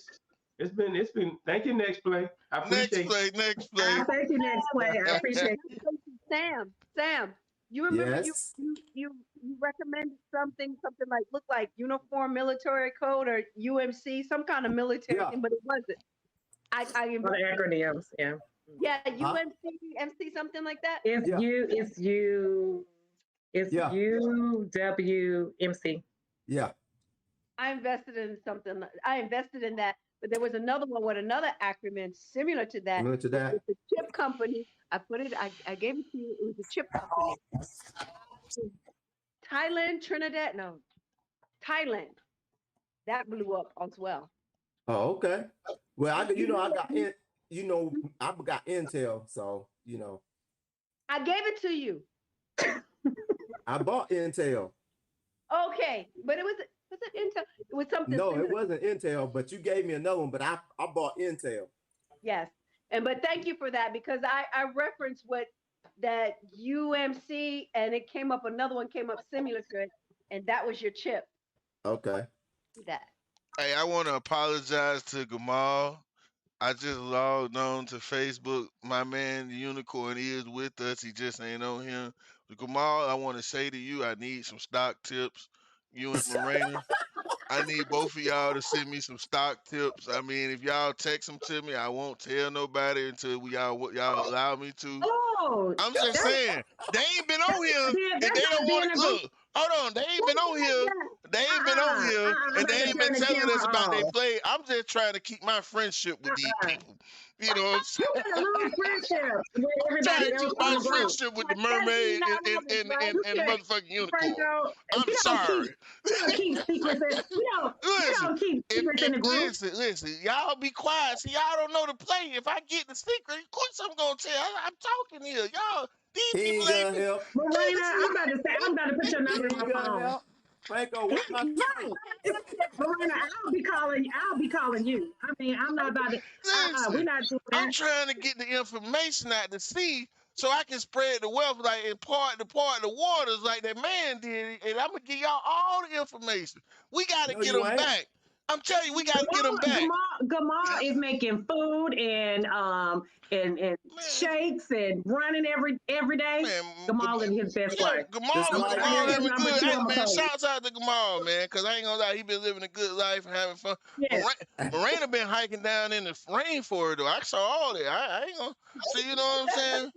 Thank you, Next Play. I Next appreciate play, next play. I thank you, next play. I appreciate it. Sam, you remember Yes. you recommended something like looked like Uniform Military Code or UMC, some kind of military Yeah. thing, but it wasn't. I For the acronyms, yeah. yeah, Huh? UMC, MC, something like that. It's Yeah. it's Yeah. UWMC. Yeah. I invested in something. I invested in that, but there was another one with another acronym similar to that. Similar to that. With the chip company. I put it. I gave it to you. It was a chip company. Thailand, Trinidad, no, Thailand. That blew up as well. Oh, okay. Well, I got Intel, so I gave it to you. I bought Intel. Okay, but was it Intel? It was something. No, similar. it wasn't Intel, but you gave me another one, but I bought Intel. Yes, but thank you for that because I referenced what that UMC and it came up. Another one came up similar to it, and that was your chip. Okay. That. Hey, I want to apologize to Gamal. I just logged on to Facebook. My man, the Unicorn, is with us. He just ain't on here. Gamal, I want to say to you, I need some stock tips. You and Morena. I need both of y'all to send me some stock tips. I mean, if y'all text them to me, I won't tell nobody until y'all allow me to. Oh, I'm just saying, they ain't been on here and they don't want to look. Hold on, they ain't been on here. They ain't been on here and they ain't been telling us about their play. I'm just trying to keep my friendship with these people. You know what I'm saying? You got a lose friendship with Trying everybody to else keep my on the group. friendship with the mermaid and the motherfucking unicorn. Franco, I'm sorry. We don't keep secrets. We don't keep secrets in the group. Listen, y'all be quiet. See, y'all don't know the play. If I get the secret, of course I'm gonna tell. I'm talking here. Y'all, these He people ain't ain't gonna help. Morena, I'm about to put your number in He my ain't gonna phone. help. Franco, what's my Right. Morena, I'll be calling you. I mean, I'm not about to. Listen, We're not doing I'm that. trying to get the information out to sea so I can spread the wealth like and part the waters like that man did, and I'm gonna give y'all all the information. We gotta No, get you them ain't. back. I'm telling you, we gotta get them back. Gamal is making food and shakes and running every day. Man, Gamal in his best life. Just Gamal like having him. good. Hey, Number two. man, shouts out to Gamal, man, because I ain't gonna lie, he been living a good life and having fun. Yeah. Morena been hiking down in the rainforest, though. I saw all that. I ain't gonna see, you know what I'm saying?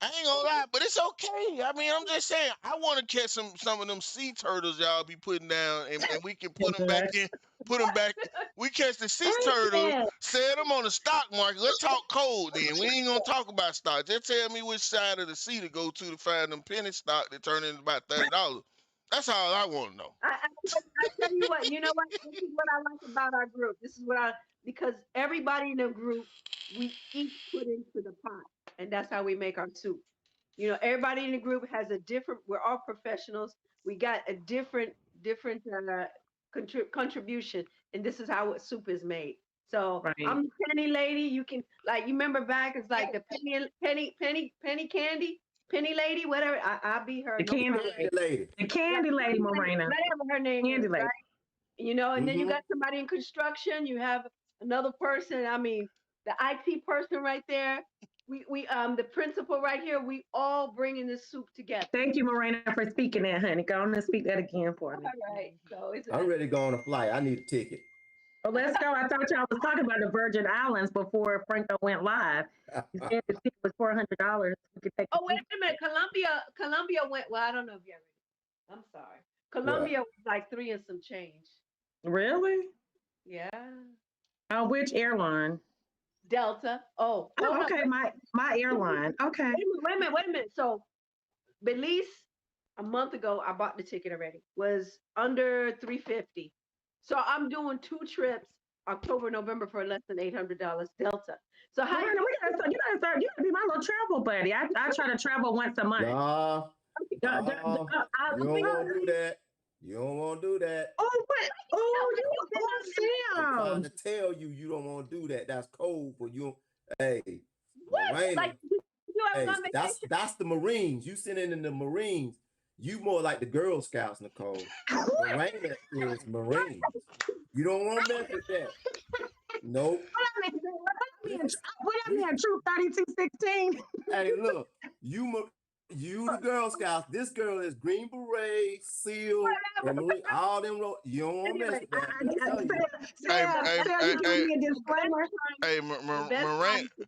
I ain't gonna lie, but it's okay. I mean, I'm just saying, I want to catch some of them sea turtles y'all be putting down, and we can put them back in. Put them back. We catch the sea turtles, sell them on the stock market. Let's talk cold then. We ain't gonna talk about stock. Just tell me which side of the sea to go to find them penny stock that turn into about $30. That's all I want to know. I tell you what. You know what? This is what I like about our group. This is what because everybody in the group we each put into the pot, and that's how we make our soup. You know, everybody in the group has a different. We're all professionals. We got a different contribution, and this is how soup is made. So Right. I'm the penny lady. You can you remember back? It's like the penny candy, penny lady, whatever. I'll be her. The candy lady. The candy lady, Morena. Whatever her name Candy is, lady. right? You know, and then you Mhm. got somebody in construction. You have another person. I mean, the IT person right there. We the principal right here. We all bringing this soup together. Thank you, Morena, for speaking that, honey. Go on and speak that again for me. All right. So it's I'm ready to go on a flight. I need a ticket. Well, let's go. I thought y'all was talking about the Virgin Islands before Franco went live. You said the ticket was $400. We could take. Oh, wait a minute. Columbia went. Well, I don't know if you're ready. I'm sorry. Columbia was like 3 and some change. Really? Yeah. Which airline? Delta. Oh, okay. My airline. Okay. Wait a minute. So, Belize, a month ago, I bought the ticket already. Was under $350. So I'm doing 2 trips October, November for less than $800 Delta. So how Miranda, you gotta be my little travel buddy. I try to travel once a month. Nah, Uh, nah, you don't want to do that. You don't want to do that. Oh, what? Oh, I'm trying Sam. to tell you, you don't want to do that. That's cold for you. Hey, what? Miranda, Like you ever hey, gone vacation? that's the Marines. You sitting in the Marines. You more like the Girl Scouts, Nicole. Miranda is Marines. You don't want to mess with that. Nope. What I mean, Troop 3216. Hey, look, you the Girl Scouts. This girl is Green Beret, SEAL, and Marine. All them. You don't want to mess with that. I'm telling you. Sam, you give me a disclaimer. Hey, The best Miranda. time-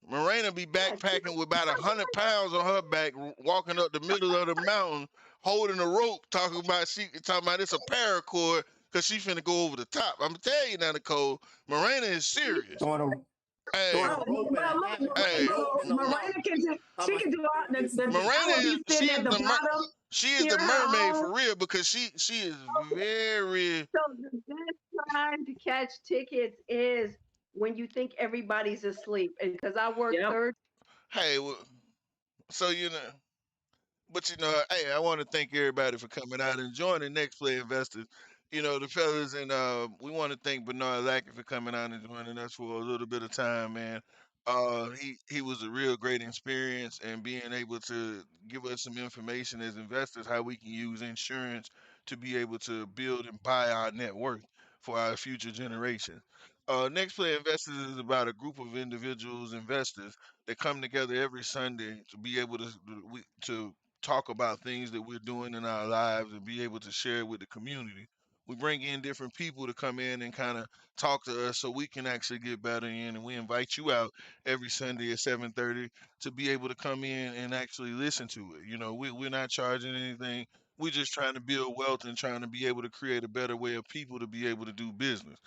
Miranda be backpacking with about 100 pounds on her back, walking up the middle of the mountain, holding a rope, talking about it's a paracord because she finna go over the top. I'm telling you now, Nicole, Miranda is serious. Throwing a Hey, hey, Miranda can do. She can do all the. Miranda is sitting at the bottom. she is the cheering her mermaid on. for real because she is very. So the best time to catch tickets is when you think everybody's asleep. And because I work Yep. third, Hey, so but hey, I want to thank everybody for coming out and joining Next Play Investors. The fellas, and we want to thank Bernard Lackey for coming out and joining us for a little bit of time, man. He was a real great experience, and being able to give us some information as investors how we can use insurance to be able to build and buy our net worth for our future generations. Next Play Investors is about a group of individuals, investors that come together every Sunday to be able to talk about things that we're doing in our lives and be able to share with the community. We bring in different people to come in and kind of talk to us so we can actually get better in, and we invite you out every Sunday at 7:30 to be able to come in and actually listen to it. We're not charging anything. We're just trying to build wealth and trying to be able to create a better way of people to be able to do business.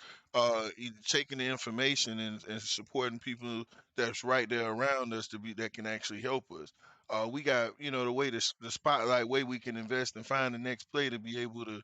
Taking the information and supporting people that's right there around us that can actually help us. We got the way the spotlight way we can invest and find the next play to be able to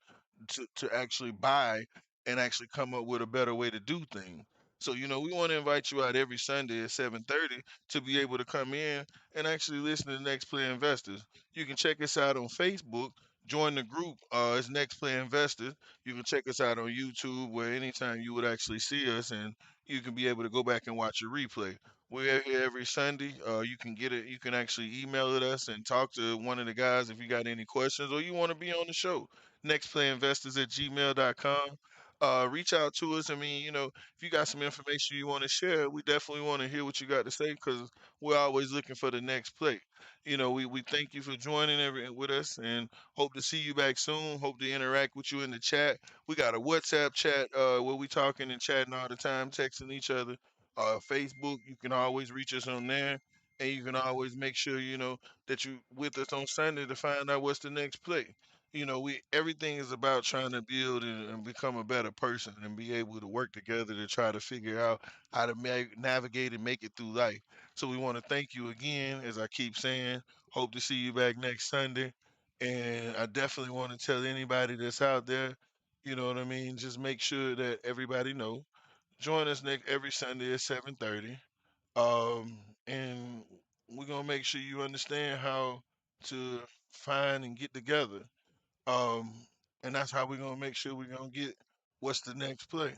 actually buy and actually come up with a better way to do things. So we want to invite you out every Sunday at 7:30 to be able to come in and actually listen to Next Play Investors. You can check us out on Facebook. Join the group. It's Next Play Investors. You can check us out on YouTube, where anytime you would actually see us, and you can be able to go back and watch a replay. We're here every Sunday. You can get it. You can actually email it us and talk to one of the guys if you got any questions or you want to be on the show. Nextplayinvestors@gmail.com. Reach out to us. I mean, if you got some information you want to share, we definitely want to hear what you got to say because we're always looking for the next play. We thank you for joining with us and hope to see you back soon. Hope to interact with you in the chat. We got a WhatsApp chat where we talking and chatting all the time, texting each other. Facebook, you can always reach us on there, and you can always make sure that you with us on Sunday to find out what's the next play. We everything is about trying to build and become a better person and be able to work together to try to figure out how to navigate and make it through life. So we want to thank you again, as I keep saying. Hope to see you back next Sunday, and I definitely want to tell anybody that's out there, you know what I mean. Just make sure that everybody know. Join us next every Sunday at 7:30. And we're gonna make sure you understand how to find and get together. Um, and that's how we're gonna make sure we're gonna get what's the next play.